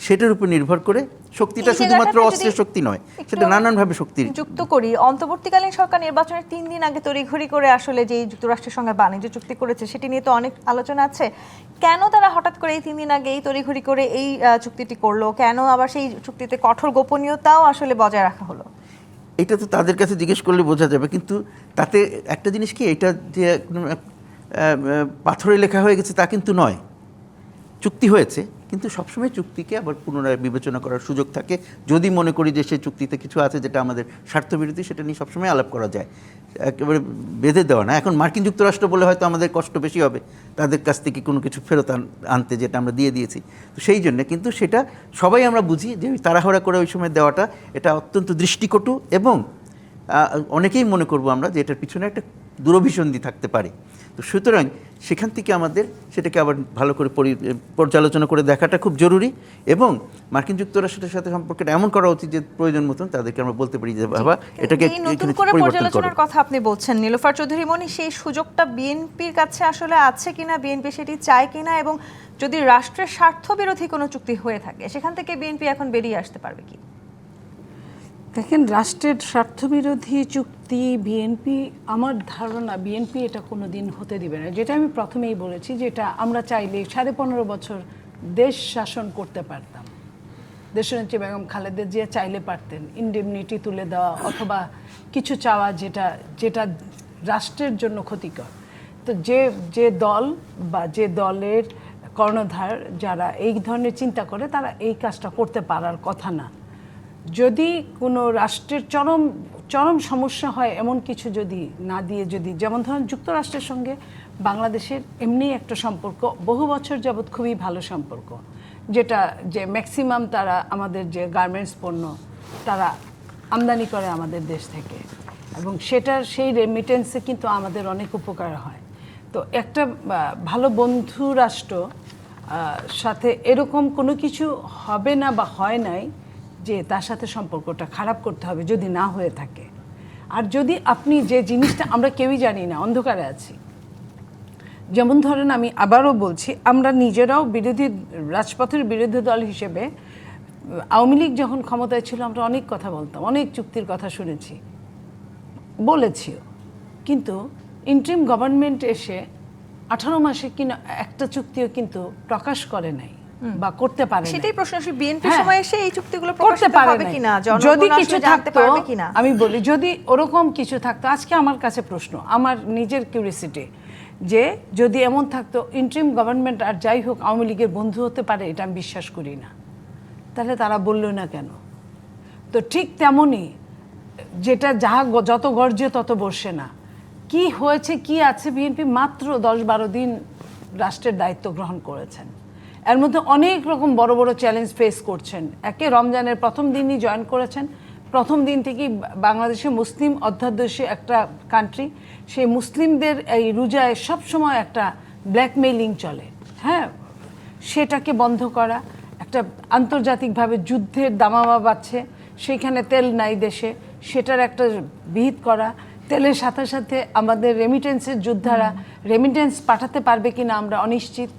সেটার উপর নির্ভর করে। শক্তিটা শুধুমাত্র অস্ত্রের শক্তি নয়, সেটা নানানভাবে শক্তি যুক্ত করি। অন্তর্বর্তীকালীন সরকার নির্বাচনের 3 দিন আগে তড়িঘড়ি করে আসলে যে যুক্তরাষ্ট্রের সঙ্গে বাণিজ্য চুক্তি করেছে সেটি নিয়ে তো অনেক আলোচনা আছে। কেন তারা হঠাৎ করে এই 3 দিন আগে এই তড়িঘড়ি করে এই চুক্তিটি করলো? কেন আবার সেই চুক্তিতে কঠোর গোপনীয়তাও আসলে বজায় রাখা হলো? এটা তো তাদের কাছে জিজ্ঞেস করলে বোঝা যাবে। কিন্তু তাতে একটা জিনিস কি, এটা যে পাথরে লেখা হয়ে গেছে তা কিন্তু নয়। চুক্তি হয়েছে, কিন্তু সবসময় চুক্তিকে আবার পুনরায় বিবেচনা করার সুযোগ থাকে। যদি মনে করি যে সেই চুক্তিতে কিছু আছে যেটা আমাদের স্বার্থবিরোধী, সেটা নিয়ে সবসময় আলাপ করা যায়, একেবারে বেঁধে দেওয়া না। এখন মার্কিন যুক্তরাষ্ট্র বলে হয়তো আমাদের কষ্ট বেশি হবে তাদের কাছ থেকে কোনো কিছু ফেরত আনতে, যেটা আমরা দিয়ে দিয়েছি। তো সেই জন্যে কিন্তু সেটা সবাই আমরা বুঝি যে তাড়াহুড়া করে ওই সময় দেওয়াটা এটা অত্যন্ত দৃষ্টিকটু, এবং অনেকেই মনে করবো আমরা যে এটার পিছনে একটা দুরভিসন্ধি থাকতে পারে। তো সুতরাং সেখান থেকে আমাদের সেটাকে আবার ভালো করে পর্যালোচনা করে দেখাটা খুব জরুরি, এবং মার্কিন যুক্তরাষ্ট্রের সাথে সম্পর্কটা এমন করা উচিত যে প্রয়োজন মতন তাদেরকে আমরা বলতে পারি যে বাবা এটাকে এই নতুন করে পর্যালোচনার কথা আপনি বলছেন নীলোফার চৌধুরী মনি, সেই সুযোগটা বিএনপির কাছে আসলে আছে কিনা, বিএনপি সেটি চায় কিনা, এবং যদি রাষ্ট্রের স্বার্থ বিরোধী কোনো চুক্তি হয়ে থাকে সেখান থেকে বিএনপি এখন বেরিয়ে আসতে পারবে কি? দেখেন, রাষ্ট্রের স্বার্থবিরোধী চুক্তি বিএনপি, আমার ধারণা বিএনপি এটা কোনো দিন হতে দিবে না। যেটা আমি প্রথমেই বলেছি, যেটা আমরা চাইলে 15.5 বছর দেশ শাসন করতে পারতাম। দেশনেত্রী বেগম খালেদা জিয়া চাইলে পারতেন ইনডেমনিটি তুলে দেওয়া অথবা কিছু চাওয়া যেটা রাষ্ট্রের জন্য ক্ষতিকর। তো যে দল বা যে দলের কর্ণধার যারা এই ধরনের চিন্তা করে তারা এই কাজটা করতে পারার কথা না। যদি কোনো রাষ্ট্রের চরম সমস্যা হয় এমন কিছু যদি না দিয়ে, যদি যেমন ধরুন যুক্তরাষ্ট্রের সঙ্গে বাংলাদেশের এমনি একটা সম্পর্ক বহু বছর যাবৎ খুবই ভালো সম্পর্ক, যে ম্যাক্সিমাম তারা আমাদের যে গার্মেন্টস পণ্য তারা আমদানি করে আমাদের দেশ থেকে, এবং সেই রেমিটেন্সে কিন্তু আমাদের অনেক উপকার হয়। তো একটা ভালো বন্ধু রাষ্ট্র সাথে এরকম কোনো কিছু হবে না বা হয় নাই যে তার সাথে সম্পর্কটা খারাপ করতে হবে যদি না হয়ে থাকে। আর যদি আপনি যে জিনিসটা আমরা কেউই জানি না, অন্ধকারে আছি, যেমন ধরেন আমি আবারও বলছি, আমরা নিজেরাও রাজপথের বিরোধী দল হিসেবে আওয়ামী লীগ যখন ক্ষমতায় ছিল আমরা অনেক কথা বলতাম, অনেক চুক্তির কথা শুনেছি, বলেছিও, কিন্তু ইন্টারিম গভর্নমেন্ট এসে 18 মাসে কিনা একটা চুক্তিও কিন্তু প্রকাশ করে নাই বা করতে পারে না। সেটাই প্রশ্ন, বিএনপির সময় এসে এই চুক্তিগুলো করতে প্রকাশিত পারে হবে কিনা, যদি কিছু থাকতো, কিনা আমি বলি যদি ওরকম কিছু থাকতো, আজকে আমার কাছে প্রশ্ন, আমার নিজের কিউরিসিটি, যে যদি এমন থাকতো ইন্টারিম গভর্নমেন্ট আর যাই হোক আওয়ামী লীগের বন্ধু হতে পারে, এটা আমি বিশ্বাস করি না। তাহলে তারা বললো না কেন? তো ঠিক তেমনই যেটা যত গর্জে তত বসে না, কি হয়েছে কি আছে, বিএনপি মাত্র 10-12 দিন রাষ্ট্রের দায়িত্ব গ্রহণ করেছেন, এর মধ্যে অনেক রকম বড় বড় চ্যালেঞ্জ ফেস করছেন। একে রমজানের প্রথম দিনই জয়েন করেছেন, প্রথম দিন থেকেই বাংলাদেশে মুসলিম অধ্যাদেশে একটা কান্ট্রি, সেই মুসলিমদের এই রোজায় সবসময় একটা ব্ল্যাকমেইলিং চলে, হ্যাঁ, সেটাকে বন্ধ করা, একটা আন্তর্জাতিকভাবে যুদ্ধের দামামা বাড়ছে, সেইখানে তেল নাই দেশে, সেটার একটা বিহিত করা, তেলের সাথে সাথে আমাদের রেমিটেন্সের যোদ্ধারা রেমিটেন্স পাঠাতে পারবে কিনা আমরা অনিশ্চিত,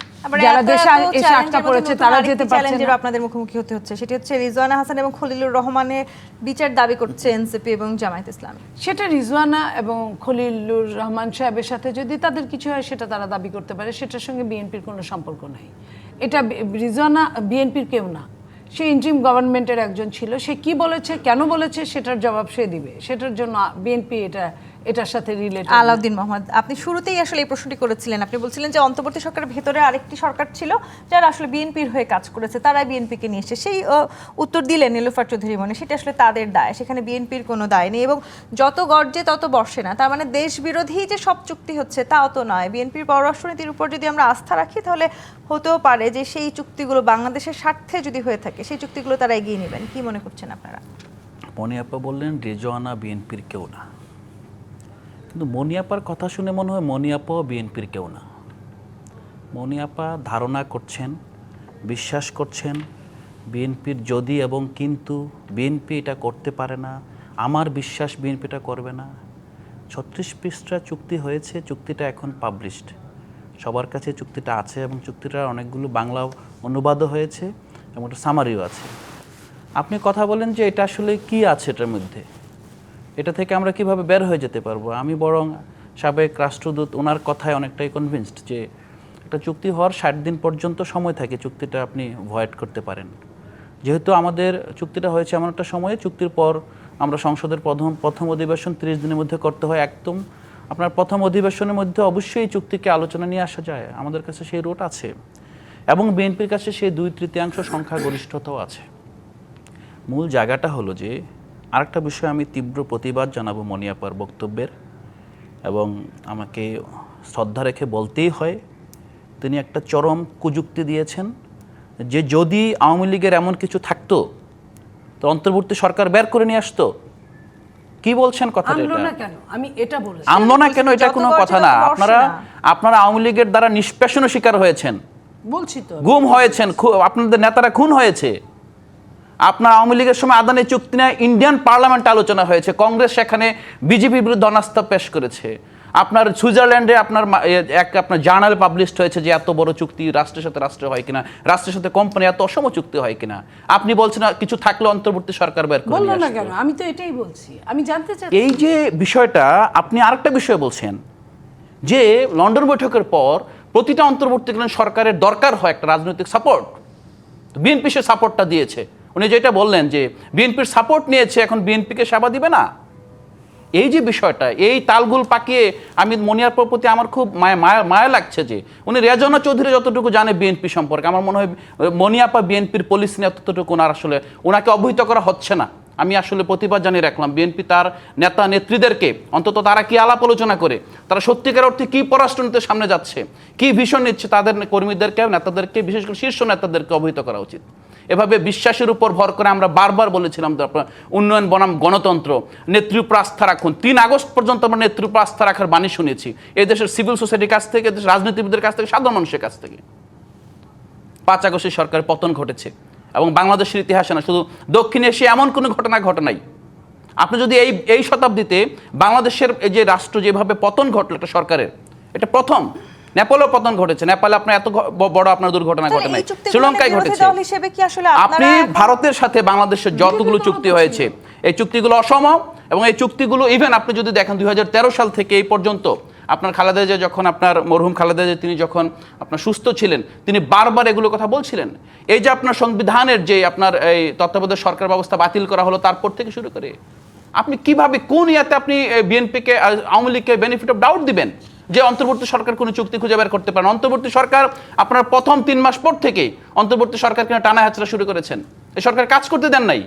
যারা দেশে এসে আটকা পড়েছে তারা যেতে পারছে না। আপনাদের মুখোমুখি হতে হচ্ছে, সেটি হচ্ছে রিজওয়ানা হাসান এবং খলিলুর রহমানের বিচার দাবি করছে এনসিপি এবং জামায়াত ইসলামী। সেটা রিজওয়ানা এবং খলিলুর রহমান সাহেবের সাথে যদি তাদের কিছু হয় সেটা তারা দাবি করতে পারে, সেটার সঙ্গে বিএনপির কোনো সম্পর্ক নাই। এটা রিজওয়ানা বিএনপির কেউ না, সে ইন্টারিম গভর্নমেন্টের একজন ছিল, সে কি বলেছে কেন বলেছে সেটার জবাব সে দিবে, সেটার জন্য বিএনপি এটার সাথে রিলেটেড। আলাউদ্দিন মোহাম্মদ, আপনি শুরুতেই আসলে এই প্রশ্নটি করেছিলেন, আপনি বলছিলেন যে অন্তর্বর্তী সরকারের ভেতরে আরেকটি সরকার ছিল যারা আসলে বিএনপির হয়ে কাজ করেছে, তারাই বিএনপিকে নিয়ে এসেছে, সেই উত্তর দিলেন নীলোফার চৌধুরী মনি, সেটা আসলে তাদের দায়, সেখানে বিএনপির কোনো দায় নেই, এবং যত গর্জে তত বর্ষে না, তার মানে দেশ বিরোধী যে সব চুক্তি হচ্ছে তাও তো নয়। বিএনপির পররাষ্ট্রনীতির উপর যদি আমরা আস্থা রাখি তাহলে হতেও পারে যে সেই চুক্তিগুলো বাংলাদেশের স্বার্থে যদি হয়ে থাকে সেই চুক্তিগুলো তারা এগিয়ে নেবেন, কি মনে করছেন আপনারা? মনি আপা বললেন রেজওয়ানা বিএনপির কেউ না, কিন্তু মনি আপার কথা শুনে মনে হয় মনি আপাও বিএনপির কেউ না। মনি আপা ধারণা করছেন, বিশ্বাস করছেন বিএনপির যদি এবং কিন্তু, বিএনপি এটা করতে পারে না, আমার বিশ্বাস বিএনপি এটা করবে না। 36 পৃষ্ঠা চুক্তি হয়েছে, চুক্তিটা এখন পাবলিশড, সবার কাছে চুক্তিটা আছে, এবং চুক্তিটার অনেকগুলো বাংলা অনুবাদও হয়েছে এবং একটা সামারিও আছে। আপনি কথা বলেন যে এটা আসলে কি আছে এটার মধ্যে, এটা থেকে আমরা কিভাবে বের হয়ে যেতে পারবো। আমি বরং সাবেক রাষ্ট্রদূত ওনার কথায় অনেকটাই কনভিন্সড যে একটা চুক্তি হওয়ার 60 দিন পর্যন্ত সময় থাকে, চুক্তিটা আপনি ভয়েড করতে পারেন। যেহেতু আমাদের চুক্তিটা হয়েছে এমন একটা সময়ে, চুক্তির পর আমরা সংসদের প্রথম অধিবেশন 30 দিনের মধ্যে করতে হয়, একদম আপনার প্রথম অধিবেশনের মধ্যে অবশ্যই চুক্তিকে আলোচনা নিয়ে আসা যায়, আমাদের কাছে সেই রুট আছে, এবং বিএনপির কাছে সেই 2/3 সংখ্যাগরিষ্ঠতাও আছে। মূল জায়গাটা হলো যে আরেকটা বিষয় আমি তীব্র প্রতিবাদ জানাবো মনি আপার বক্তব্যের, এবং আমাকে শ্রদ্ধা রেখে বলতেই হয়, তিনি একটা চরম কুযুক্তি দিয়েছেন যে যদি আওয়ামী লীগের এমন কিছু থাকতো তো অন্তর্বর্তী সরকার বের করে নিয়ে আসতো, কি বলছেন কথাটা আমলো এটা? না কেন? আমি এটা বলেছি। আমলো না কেন এটা যত কোনো গর্জে কথা তত না। বর্ষে না। আপনারা আওয়ামী লীগের দ্বারা নিষ্পেষণের শিকার হয়েছেন, বলছি তো। গুম হয়েছেন, আপনাদের নেতারা খুন হয়েছে। আপনার আওয়ামী লীগের সময় আদানি চুক্তি নিয়ে ইন্ডিয়ান পার্লামেন্টে আলোচনা হয়েছে, কংগ্রেস সেখানে বিজেপির বিরুদ্ধে অনাস্থা পেশ করেছে। আপনার সুইজারল্যান্ডে আপনার জার্নাল পাবলিশড হয়েছে যে এত বড় চুক্তি রাষ্ট্রের সাথে রাষ্ট্র হয় কিনা, রাষ্ট্রের সাথে কোম্পানি এত অসম চুক্তি হয় কিনা। আপনি বলছেন না কিছু থাকলে অন্তর্বর্তী সরকার বের করে বললো নিয়ে না আসবে। কেন? আমি তো এটাই বলছি, আমি জানতে চাই। এই যে বিষয়টা, আপনি আরেকটা বিষয় বলছেন যে লন্ডন বৈঠকের পর প্রতিটা অন্তর্বর্তীকালীন সরকারের দরকার হয় একটা রাজনৈতিক সাপোর্ট। বিএনপি সে সাপোর্টটা দিয়েছে। উনি যেটা বললেন যে বিএনপির সাপোর্ট নিয়েছে, এখন বিএনপিকে সেবা দিবে না। এই যে বিষয়টা, এই তালগুল পাকিয়ে আমি মনিয়ারপুর প্রতি আমার খুব মায়া লাগছে যে উনি রেজনা চৌধুরী যতটুকু জানে বিএনপি সম্পর্কে, আমার মনে হয় মনিয়াপা বিএনপির পলিসি নিয়ে ততটুকু ওনার আসলে ওনাকে অবহিত করা হচ্ছে না। আমি আসলে প্রতিবাদ জানিয়ে রাখলাম বিএনপি তার নেতা নেত্রীদেরকে, অন্তত তারা কি আলাপ আলোচনা করে, তারা সত্যিকার অর্থে কি পররাষ্ট্রনীতির সামনে যাচ্ছে, কি ভিশন নিচ্ছে, তাদের কর্মীদেরকে, নেতাদেরকে, বিশেষ করে শীর্ষ নেতাদেরকে অবহিত করা উচিত। এভাবে বিশ্বাসের উপর ভর করে আমরা বারবার বলেছিলাম উন্নয়ন বনাম গণতন্ত্র, নেত্রী উপর আস্থা রাখুন। 3 আগস্ট পর্যন্ত আমরা নেত্রী উপর আস্থা রাখার বাণী শুনেছি এই দেশের সিভিল সোসাইটির কাছ থেকে, দেশের রাজনীতিবিদদের কাছ থেকে, সাধারণ মানুষের কাছ থেকে। 5 আগস্টের সরকারের পতন ঘটেছে এবং বাংলাদেশের ইতিহাসে না, শুধু দক্ষিণ এশিয়া এমন কোনো ঘটনা ঘটে নাই। আপনি যদি এই শতাব্দীতে বাংলাদেশের এই যে রাষ্ট্র যেভাবে পতন ঘটলো একটা সরকারের, এটা প্রথম। নেপালেও পতন ঘটেছে, নেপালে আপনার এত বড় আপনার দুর্ঘটনা ঘটে নাই, শ্রীলঙ্কায় ঘটেছে। আপনি ভারতের সাথে বাংলাদেশের যতগুলো চুক্তি হয়েছে, এই চুক্তিগুলো অসম, এবং এই চুক্তিগুলো ইভেন আপনি যদি দেখেন 2013 সাল থেকে এই পর্যন্ত আপনার খালেদা জিয়া যখন, আপনার মরহুম খালেদা জিয়া তিনি যখন আপনার সুস্থ ছিলেন, তিনি বারবার এগুলো কথা বলছিলেন। এই যে আপনার সংবিধানের যে আপনার এই তত্ত্বাবধায়ক সরকার ব্যবস্থা বাতিল করা হলো, তারপর থেকে শুরু করে আপনি কিভাবে কোন ইয়াতে আপনি বিএনপিকে, আওয়ামী লীগকে বেনিফিট অফ ডাউট দিবেন যে অন্তর্বর্তী সরকার কোনো চুক্তি খুঁজে বের করতে পারেন? অন্তর্বর্তী সরকার আপনার প্রথম 3 মাস পর থেকে অন্তর্বর্তী সরকারকে টানা হেঁচড়া শুরু করেছেন। এই সরকার কাজ করতে দেন নাই।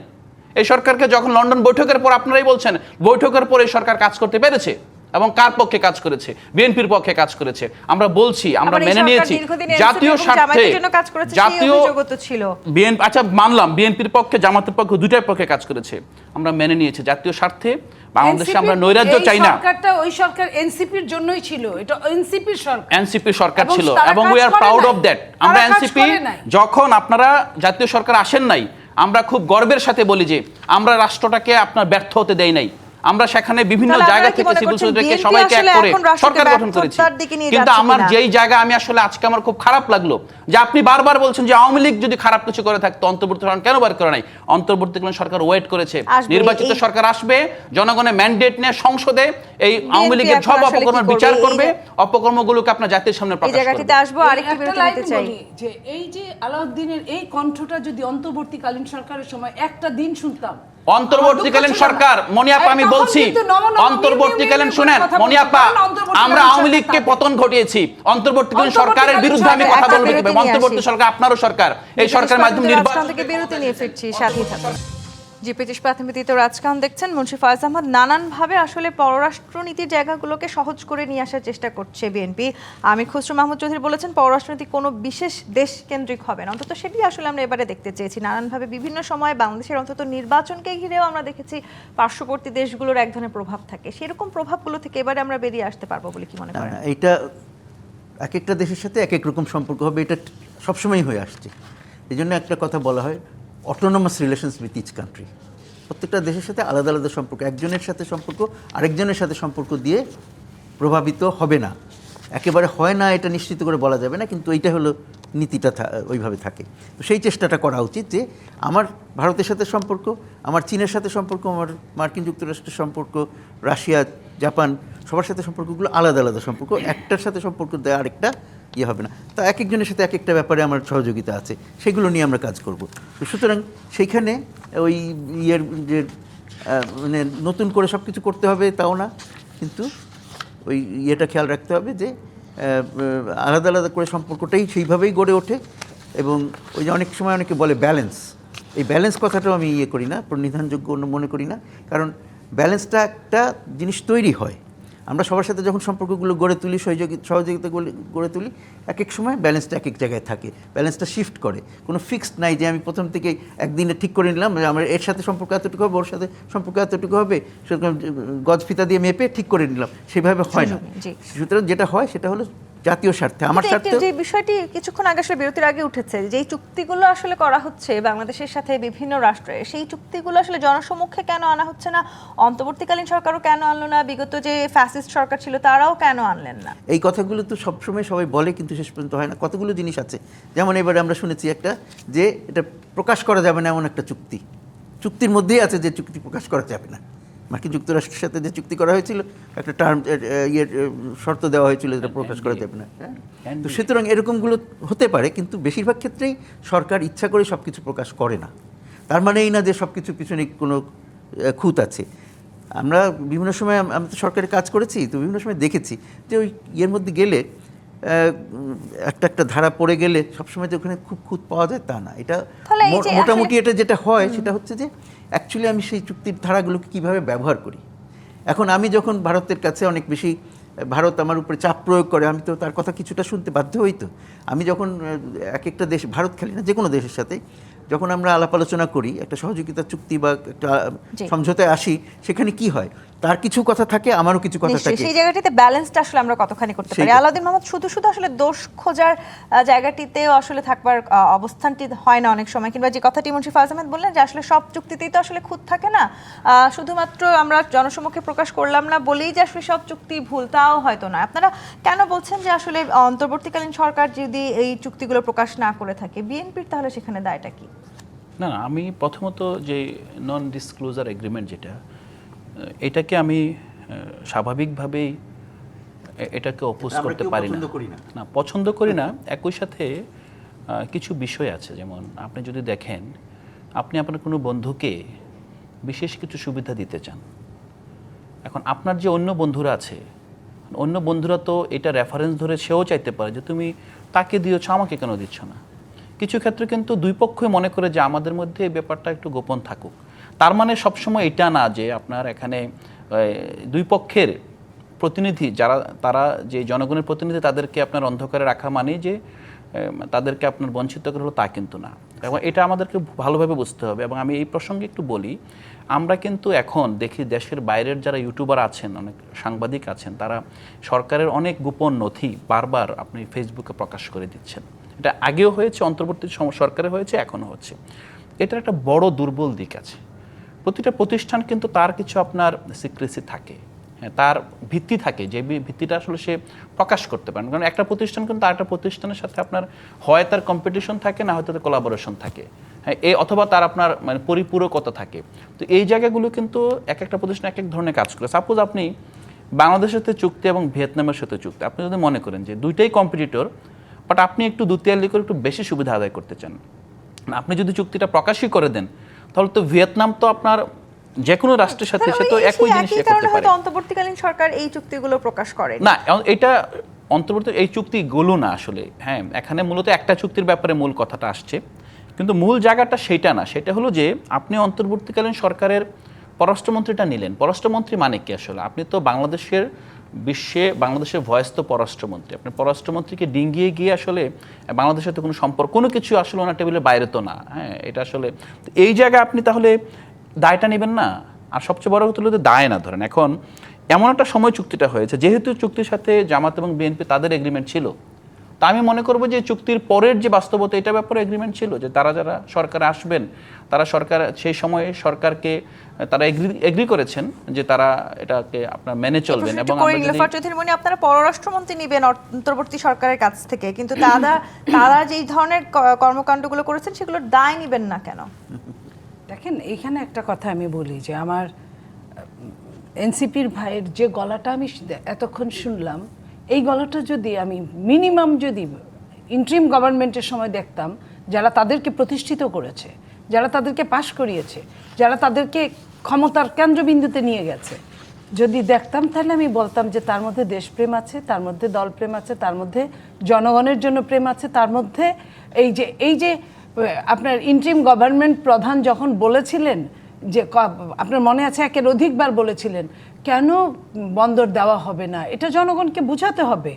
এই সরকারকে যখন লন্ডন বৈঠকের পর, আপনারাই বলছেন বৈঠকের পর এই সরকার কাজ করতে পেরেছে, এবং কার পক্ষে কাজ করেছে? বিএনপির পক্ষে কাজ করেছে। আমরা বলছি, আমরা মেনে নিয়েছি জাতীয় স্বার্থে, জাতীয় বিএনপি, আচ্ছা মানলাম বিএনপির পক্ষে, জামাতের পক্ষে, দুটার পক্ষে কাজ করেছে, আমরা মেনে নিয়েছি। জাতীয় স্বার্থে বাংলাদেশে আমরা নৈরাজ্য চাই না। সরকারটা ওই সরকার এনসিপির জন্যই ছিল, এটা এনসিপির সরকার, এনসিপি সরকার ছিল, এবং we are proud of that. আমরা এনসিপি, যখন আপনারা জাতীয় সরকার আসেন নাই, আমরা খুব গর্বের সাথে বলি যে আমরা রাষ্ট্রটাকে আপনার ব্যর্থ হতে দেই নাই। আমরা সেখানে বিভিন্ন জায়গা থেকে সিভিল সোসাইটিকে সবাইকে এক করে সরকার গঠন করেছি। কিন্তু আমার যেই জায়গা, আমি আসলে আজকে আমার খুব খারাপ লাগলো যে আপনি বারবার বলছেন যে আওয়ামী লীগ যদি খারাপ কিছু করে থাকতো অন্তর্বর্তী সরকার কেন বার করে নাই? অন্তর্বর্তীকালীন সরকার ওয়েট করেছে, নির্বাচিত সরকার আসবে, জনগণের ম্যান্ডেট নিয়ে সংসদে এই আওয়ামী লীগের সব অপকর্মের বিচার করবে, অপকর্মগুলোকে আপনার জাতির সামনে প্রকাশ করবে। এই জায়গাটিতে আসবো, আরেকটু বিরতি নিতে চাই যে এই যে আলাউদ্দিনের এই কণ্ঠটা যদি অন্তর্বর্তীকালীন সরকারের সময় একটা দিন শুনতাম, অন্তর্বর্তীকালীন সরকার, মনিয়াপা আমি বলছি, অন্তর্বর্তীকালীন শুনেন মনিয়াপা, আমরা আওয়ামী লীগকে পতন ঘটিয়েছি, অন্তর্বর্তীকালীন সরকারের বিরুদ্ধে আমি কথা বলবো কিভাবে? অন্তর্বর্তী সরকার আপনারও সরকার, এই সরকারের মাধ্যমে নির্বাচন থেকে বিরতি নিয়ে ফিরছি, সাথেই থাকুন। জিপিএইচ প্রাথমিকীতে রাজকাহন দেখছেন। মুন্সি ফয়েজ আহমদ, নানানভাবে আসলে পররাষ্ট্রনীতির জায়গাগুলোকে সহজ করে নিয়ে আসার চেষ্টা করছে বিএনপি। আমির খসরু মাহমুদ চৌধুরী বলেছেন পররাষ্ট্রনীতি কোনো বিশেষ দেশ কেন্দ্রিক হবে না, অন্তত সেটি আসলে আমরা এবারে দেখতে চেয়েছি। নানানভাবে বিভিন্ন সময় বাংলাদেশের অন্তত নির্বাচনকে ঘিরেও আমরা দেখেছি পার্শ্ববর্তী দেশগুলোর এক ধরনের প্রভাব থাকে, সেরকম প্রভাবগুলো থেকে এবারে আমরা বেরিয়ে আসতে পারবো বলে কি মনে করেন? এটা এক একটা দেশের সাথে এক এক রকম সম্পর্ক হবে, এটা সবসময় হয়ে আসছে। এই জন্য একটা কথা বলা হয় autonomous relations with each country. প্রত্যেকটা দেশের সাথে আলাদা আলাদা সম্পর্ক, একজনের সাথে সম্পর্ক আরেকজনের সাথে সম্পর্ক দিয়ে প্রভাবিত হবে না, একেবারে হয় না এটা নিশ্চিত করে বলা যাবে না, কিন্তু এইটা হলো নীতিটা ওইভাবে থাকে। তো সেই চেষ্টাটা করা উচিত যে আমার ভারতের সাথে সম্পর্ক, আমার চীনের সাথে সম্পর্ক, আমার মার্কিন যুক্তরাষ্ট্রের সম্পর্ক, রাশিয়া, জাপান, সবার সাথে সম্পর্কগুলো আলাদা আলাদা সম্পর্ক, একটার সাথে সম্পর্ক দেয় আরেকটা ইয়ে হবে না। তা এক একজনের সাথে এক একটা ব্যাপারে আমার সহযোগিতা আছে, সেগুলো নিয়ে আমরা কাজ করব। তো সুতরাং সেইখানে ওই ইয়ের যে মানে নতুন করে সব কিছু করতে হবে তাও না, কিন্তু ওই ইয়েটা খেয়াল রাখতে হবে যে আলাদা আলাদা করে সম্পর্কটাই সেইভাবেই গড়ে ওঠে। এবং ওই যে অনেক সময় অনেকে বলে ব্যালেন্স, এই ব্যালেন্স কথাটাও আমি ইয়ে করি না, প্রণিধানযোগ্য মনে করি না, কারণ ব্যালেন্সটা একটা জিনিস তৈরি হয়, আমরা সবার সাথে যখন সম্পর্কগুলো গড়ে তুলি, সহযোগিতা গড়ে তুলি, এক এক সময় ব্যালেন্সটা এক এক জায়গায় থাকে, ব্যালেন্সটা শিফট করে। কোনো ফিক্সড নাই যে আমি প্রথম থেকেই একদিনে ঠিক করে নিলাম যে আমার এর সাথে সম্পর্ক এতটুকু হবে, ওর সাথে সম্পর্ক এতটুকু হবে, সেরকম গজ ফিতা দিয়ে মেপে ঠিক করে নিলাম, সেভাবে হয় না। জি। সুতরাং যেটা হয় সেটা হলো জাতীয় স্বার্থে, আমার কিন্তু স্বার্থে। যে বিষয়টি কিছুক্ষণ আগে আসলে বিরতির আগে উঠেছে, যেই চুক্তিগুলো আসলে করা হচ্ছে বাংলাদেশের সাথে বিভিন্ন রাষ্ট্রের, সেই চুক্তিগুলো আসলে জনসমক্ষে কেন আনা হচ্ছে না? অন্তর্বর্তীকালীন সরকারও কেন আনলো না? বিগত যে ফ্যাসিস্ট সরকার ছিল তারাও কেন আনলেন না? এই কথাগুলো তো সবসময় সবাই বলে, কিন্তু শেষ পর্যন্ত হয় না। কতগুলো জিনিস আছে, যেমন এবারে আমরা শুনেছি একটা, যে এটা প্রকাশ করা যাবে না এমন একটা চুক্তি, চুক্তির মধ্যেই আছে যে চুক্তি প্রকাশ করা যাবে না। মার্কিন যুক্তরাষ্ট্রের সাথে যে চুক্তি করা হয়েছিল, একটা টার্ম শর্ত দেওয়া হয়েছিল যেটা প্রকাশ করা যাবে না। তো সুতরাং এরকমগুলো হতে পারে, কিন্তু বেশিরভাগ ক্ষেত্রেই সরকার ইচ্ছা করে সব কিছু প্রকাশ করে না। তার মানে এই না যে সব কিছুর পিছনে কোনো খুঁত আছে। আমরা বিভিন্ন সময়, আমি তো সরকারি কাজ করেছি, তো বিভিন্ন সময় দেখেছি যে ওই ইয়ের মধ্যে গেলে একটা ধারা পড়ে গেলে সবসময় যে ওখানে খুব খুঁত পাওয়া যায় তা না। এটা তাহলে এই যে মোটামুটি এটা যেটা হয় সেটা হচ্ছে যে অ্যাকচুয়ালি আমি সেই চুক্তির ধারাগুলোকে কীভাবে ব্যবহার করি। এখন আমি যখন ভারতের কাছে অনেক বেশি, ভারত আমার উপরে চাপ প্রয়োগ করে, আমি তো তার কথা কিছুটা শুনতে বাধ্য হই। তো আমি যখন এক একটা দেশ, ভারত খালি না, যে কোনো দেশের সাথে যখন আমরা আলাপ আলোচনা করি, একটা সহযোগিতা চুক্তি বা একটা সমঝোতায় আসি, সেখানে কি হয়, তার কিছু কথা থাকে, আমারও কিছু কথা থাকে। সেই জায়গাটিতে ব্যালেন্সটা আসলে আমরা কতখানি করতে পারি? আলাউদ্দিন মোহাম্মদ শুধু আসলে দোষ খোঁজার জায়গাটিতেও আসলে থাকবার অবস্থানটি হয় না অনেক সময়, কিংবা যে কথাটি মুন্সি ফায়াজ আহমেদ বললেন যে আসলে সব চুক্তিতেই তো আসলে খুঁত থাকে না, শুধুমাত্র আমরা জনসমক্ষে প্রকাশ করলাম না বলেই যে আসলে সব চুক্তি ভুল, তাও হয়তো না। আপনারা কেন বলছেন যে আসলে অন্তর্বর্তীকালীন সরকার যদি এই চুক্তিগুলো প্রকাশ না করে থাকে, বিএনপির তাহলে সেখানে দায়টা কি? না, আমি প্রথমত যে নন ডিসক্লোজার এগ্রিমেন্ট, যেটা এটাকে আমি স্বাভাবিকভাবেই এটাকে অপোজ করতে পারি না, পছন্দ করি না। একই সাথে কিছু বিষয় আছে, যেমন আপনি যদি দেখেন, আপনি আপনার কোনো বন্ধুকে বিশেষ কিছু সুবিধা দিতে চান, এখন আপনার যে অন্য বন্ধুরা আছে, অন্য বন্ধুরা তো এটা রেফারেন্স ধরে সেও চাইতে পারে যে তুমি তাকে দিয়েছ, আমাকে কেন দিচ্ছ না। কিছু ক্ষেত্রে কিন্তু দুই পক্ষই মনে করে যে আমাদের মধ্যে এই ব্যাপারটা একটু গোপন থাকুক। তার মানে সবসময় এটা না যে আপনার এখানে দুই পক্ষের প্রতিনিধি যারা, তারা যে জনগণের প্রতিনিধি, তাদেরকে আপনার অন্ধকারে রাখা মানে যে তাদেরকে আপনার বঞ্চিত করা হলো, তা কিন্তু না। এবং এটা আমাদেরকে ভালোভাবে বুঝতে হবে। এবং আমি এই প্রসঙ্গে একটু বলি, আমরা কিন্তু এখন দেখি দেশের বাইরের যারা ইউটিউবার আছেন, অনেক সাংবাদিক আছেন, তারা সরকারের অনেক গোপন নথি বারবার আপনি ফেসবুকে প্রকাশ করে দিচ্ছেন। এটা আগেও হয়েছে, অন্তর্বর্তী সরকারে হয়েছে, এখনও হচ্ছে। এটার একটা বড় দুর্বল দিক আছে। প্রতিটা প্রতিষ্ঠান কিন্তু তার কিছু আপনার সিক্রেসি থাকে, হ্যাঁ, তার ভিত্তি থাকে, যে ভিত্তিটা আসলে সে প্রকাশ করতে পারে। কারণ একটা প্রতিষ্ঠান কিন্তু আরেকটা প্রতিষ্ঠানের সাথে আপনার হয় তার কম্পিটিশন থাকে, না হয়তো তার কোলাবোরেশন থাকে, হ্যাঁ, অথবা তার আপনার মানে পরিপূরকতা থাকে। তো এই জায়গাগুলো কিন্তু এক একটা প্রতিষ্ঠান এক এক ধরনের কাজ করে। সাপোজ আপনি বাংলাদেশের সাথে চুক্তি এবং ভিয়েতনামের সাথে চুক্তি, আপনি যদি মনে করেন যে দুইটাই কম্পিটিটর, বাট আপনি একটু দুতিয়ালি করে একটু বেশি সুবিধা আদায় করতে চান, আপনি যদি চুক্তিটা প্রকাশই করে দেন, তাহলে তো ভিয়েতনাম তো আপনার যে কোনো রাষ্ট্রের সাথে সে তো একই জিনিস করতে পারে। অন্তর্বর্তীকালীন সরকার এই চুক্তিগুলো প্রকাশ করে না, এটা অন্তর্বর্তী এই চুক্তিগুলো না আসলে, হ্যাঁ, এখানে মূলত একটা চুক্তির ব্যাপারে মূল কথাটা আসছে, কিন্তু মূল জায়গাটা সেটা না। সেটা হলো যে আপনি অন্তর্বর্তীকালীন সরকারের পররাষ্ট্রমন্ত্রীটা নিলেন। পররাষ্ট্রমন্ত্রী মানে কি আসলে? আপনি তো বাংলাদেশের ভয়েস তো পররাষ্ট্রমন্ত্রী। আপনি পররাষ্ট্রমন্ত্রীকে ডিঙ্গিয়ে গিয়ে আসলে বাংলাদেশের সাথে কোনো সম্পর্ক, কোনো কিছু আসলে ওনার টেবিলের বাইরে তো না, হ্যাঁ, এটা আসলে এই জায়গায় আপনি তাহলে দায়টা নেবেন না। আর সবচেয়ে বড় কথা হলো যে দায় না ধরেন, এখন এমন একটা সময় চুক্তিটা হয়েছে, যেহেতু চুক্তির সাথে জামাত এবং বিএনপি তাদের এগ্রিমেন্ট ছিল, তা আমি মনে করবো যে চুক্তির পরের যে বাস্তবতা, এটা ব্যাপারে এগ্রিমেন্ট ছিল যে তারা যারা সরকারে আসবেন, তারা সরকার সেই সময়ে সরকারকে তারা এগ্রি করেছেন যে তারা এটাকে আপনার মেনে চলবেন। এবং আপনারা পররাষ্ট্রমন্ত্রী নেবেন অন্তর্বর্তী সরকারের কাছ থেকে, কিন্তু তারা যেই ধরনের কর্মকাণ্ডগুলো করেছেন সেগুলোর দায় নেবেন না কেন? দেখেন, এইখানে একটা কথা আমি বলি যে আমার এনসিপির ভাইয়ের যে গলাটা আমি এতক্ষণ শুনলাম, এই গলাটা যদি আমি মিনিমাম যদি ইন্টারিম গভর্নমেন্টের সময় দেখতাম, যারা তাদেরকে প্রতিষ্ঠিত করেছে, যারা তাদেরকে পাশ করিয়েছে, যারা তাদেরকে ক্ষমতার কেন্দ্রবিন্দুতে নিয়ে গেছে, যদি দেখতাম, তাহলে আমি বলতাম যে তার মধ্যে দেশপ্রেম আছে, তার মধ্যে দলপ্রেম আছে, তার মধ্যে জনগণের জন্য প্রেম আছে, তার মধ্যে এই যে আপনার ইন্টারিম গভর্নমেন্ট প্রধান যখন বলেছিলেন যে, আপনার মনে আছে একের অধিকবার বলেছিলেন কেন বন্দর দেওয়া হবে না, এটা জনগণকে বোঝাতে হবে,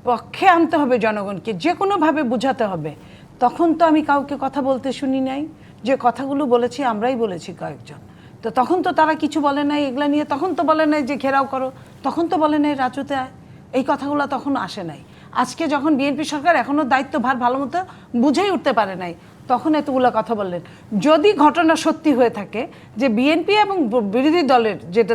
পক্ষে আনতে হবে জনগণকে, যে কোনোভাবে বোঝাতে হবে। তখন তো আমি কাউকে কথা বলতে শুনি নাই, যে কথাগুলো বলেছি আমরাই বলেছি কয়েকজন। তো তখন তো তারা কিছু বলে নাই এগুলা নিয়ে, তখন তো বলে নাই যে ঘেরাও করো, তখন তো বলে নাই রাজুতে আয়, এই কথাগুলো তখন আসে নাই। আজকে যখন বিএনপি সরকার এখনো দায়িত্বভার ভালো মতো বুঝেই উঠতে পারে নাই, তখন এতগুলো কথা বললেন। যদি ঘটনা সত্যি হয়ে থাকে যে বিএনপি এবং বিরোধী দলের যেটা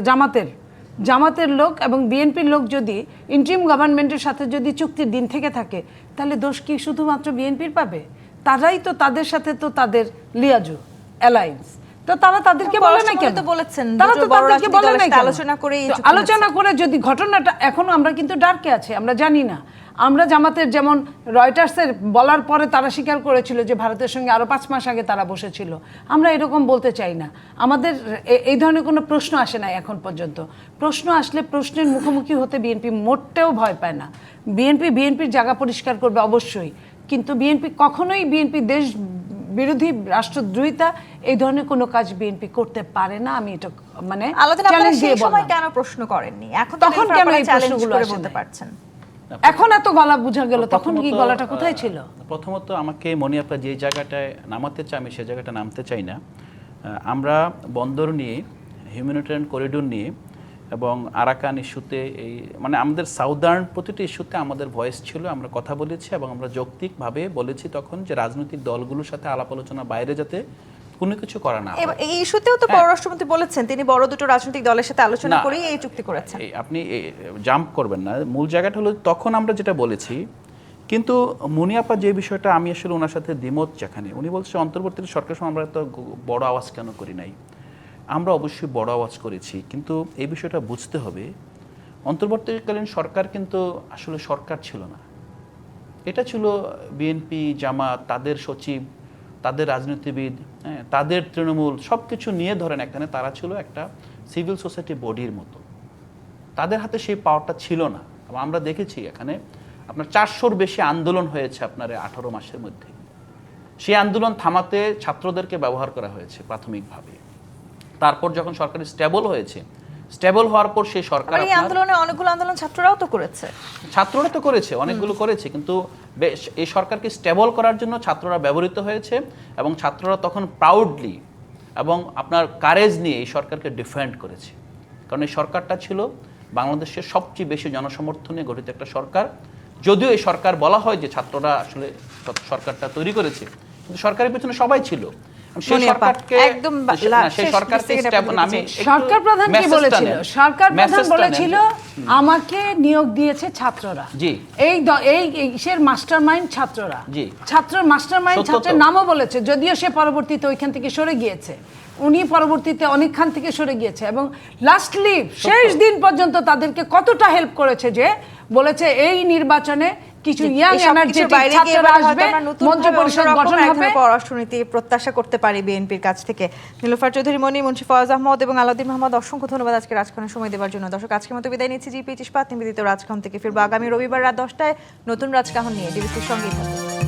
জামাতের লোক এবং বিএনপির লোক যদি ইন্টারিম গভর্নমেন্টের সাথে যদি চুক্তির দিন থেকে থাকে, তাহলে দোষ কি শুধুমাত্র বিএনপির পাবে? তারাই তো তাদের সাথে তো তাদের লিয়াজু অ্যালায়েন্স, তো তারা তাদেরকে বলে না কেন? তারা তো তাদেরকে বলে না কেন? আলোচনা করে যদি ঘটনাটা, এখনো আমরা কিন্তু ডার্কে আছি, আমরা জানি না। আমরা জামাতের যেমন রয়টার্সের বলার পরে তারা স্বীকার করেছিল যে ভারতের সঙ্গে আরো 5 মাস আগে তারা বসেছিল, আমরা এরকম বলতে চাই না। আমাদের এই ধরনের কোনো প্রশ্ন আসে না এখন পর্যন্ত। প্রশ্ন আসলে প্রশ্নের মুখোমুখি হতে বিএনপি মোটেও ভয় পায় না। বিএনপির জায়গা পরিষ্কার করবে অবশ্যই, কিন্তু বিএনপি কখনোই দেশ বিরোধী রাষ্ট্রদ্রোহিতা এই ধরনের কোনো কাজ বিএনপি করতে পারে না। আমি এটা মানে চ্যালেঞ্জ দিয়ে বললাম। কেন প্রশ্ন করেননি এখন? তখন কেন এই প্রশ্নগুলো বলতে পারছেন? এখন এত গলা বুঝা গেল, তখন কি গলাটা কোথায় ছিল? প্রথমত আমাকে মনি আপা যে জায়গাটায় নামাতে চাই আমি সে জায়গাটা নামতে চাই না। আমরা বন্দর নিয়ে, হিউম্যানিটেরিয়ান করিডোর নিয়ে এবং আরাকান ইস্যুতে, এই মানে আমাদের সাউদার্ন প্রতিটি ইস্যুতে আমাদের ভয়েস ছিল, আমরা কথা বলেছি এবং আমরা যৌক্তিকভাবে বলেছি তখন যে রাজনৈতিক দলগুলোর সাথে আলাপ আলোচনা বাইরে যাতে কোনো কিছু করা না হয়। এই ইস্যুতেও তো পররাষ্ট্রমন্ত্রী বলেছেন তিনি বড় দুটো রাজনৈতিক দলের সাথে আলোচনা করেই এই চুক্তি করেছেন। আপনি জাম্প করবেন না, মূল জায়গাটা হলো তখন আমরা যেটা বলেছি। কিন্তু মুনিয়াপা যে বিষয়টা আমি আসলে ওনার সাথে দ্বিমত, যেখানে উনি বলছে অন্তর্বর্তী সরকার সময় আমরা তো বড় আওয়াজ কেন করি নাই। আমরা অবশ্যই বড় আওয়াজ করেছি, কিন্তু এই বিষয়টা বুঝতে হবে অন্তর্বর্তীকালীন সরকার কিন্তু আসলে সরকার ছিল না, এটা ছিল বিএনপি, জামাত, তাদের সচিব, তাদের রাজনীতিবিদ, হ্যাঁ, তাদের তৃণমূল, সব কিছু নিয়ে ধরেন এখানে তারা ছিল একটা সিভিল সোসাইটি বডির মতো। তাদের হাতে সেই পাওয়ারটা ছিল না। এবং আমরা দেখেছি এখানে আপনার 400-র বেশি আন্দোলন হয়েছে আপনার 18 মাসের মধ্যে। সেই আন্দোলন থামাতে ছাত্রদেরকে ব্যবহার করা হয়েছে প্রাথমিকভাবে। তারপর যখন সরকার স্টেবল হয়েছে, স্টেবল হওয়ার পর সেই সরকার, এই আন্দোলনে অনেকগুলো আন্দোলন ছাত্ররাও তো করেছে, ছাত্ররা তো করেছে, অনেকগুলো করেছে, কিন্তু এই সরকারকে স্টেবল করার জন্য ছাত্ররা ব্যবহৃত হয়েছে এবং ছাত্ররা তখন প্রাউডলি এবং আপনার কারেজ নিয়ে এই সরকারকে ডিফেন্ড করেছে। কারণ এই সরকারটা ছিল বাংলাদেশের সবচেয়ে বেশি জনসমর্থনে গঠিত একটা সরকার। যদিও এই সরকার বলা হয় যে ছাত্ররা আসলে সরকারটা তৈরি করেছে, কিন্তু সরকারের পেছনে সবাই ছিল। সরকার প্রধান কি বলেছিল? সরকার প্রধান বলেছিল আমাকে নিয়োগ দিয়েছে ছাত্ররা, এই মাস্টারমাইন্ড ছাত্ররা, ছাত্রের মাস্টারমাইন্ড ছাত্রের নামও বলেছে, যদিও সে পরবর্তীতে ওইখান থেকে সরে গিয়েছে। উনি পরবর্তীতে অনেকখান থেকে সরে গিয়েছে এবং লাস্টলি শেষ দিন পর্যন্ত তাদেরকে কতটা হেল্প করেছে, যে বলেছে এই নির্বাচনে কিছু ইয়াং এনার্জেটিক ছাত্ররা আসবে, মন্ত্রী পরিষদ গঠন হবে। পররাষ্ট্রনীতি প্রত্যাশা করতে পারি বিএনপির কাছ থেকে। নীলুফার চৌধুরী মনি, মুন্সি ফওয়াজ আহমদ এবং আলাউদ্দিন মোহাম্মদ, অসংখ্য ধন্যবাদ আজকে রাজক্ষণে সময় দেওয়ার জন্য। দর্শক, আজকের মতো বিদায় নিচ্ছি। জিপিএইচ ইস্পাত নিবেদিত রাজক্ষণ থেকে ফিরবো আগামী রবিবার রাত 10টায় নতুন রাজকাহন নিয়ে। ডিবিসির সঙ্গেই থাকুন।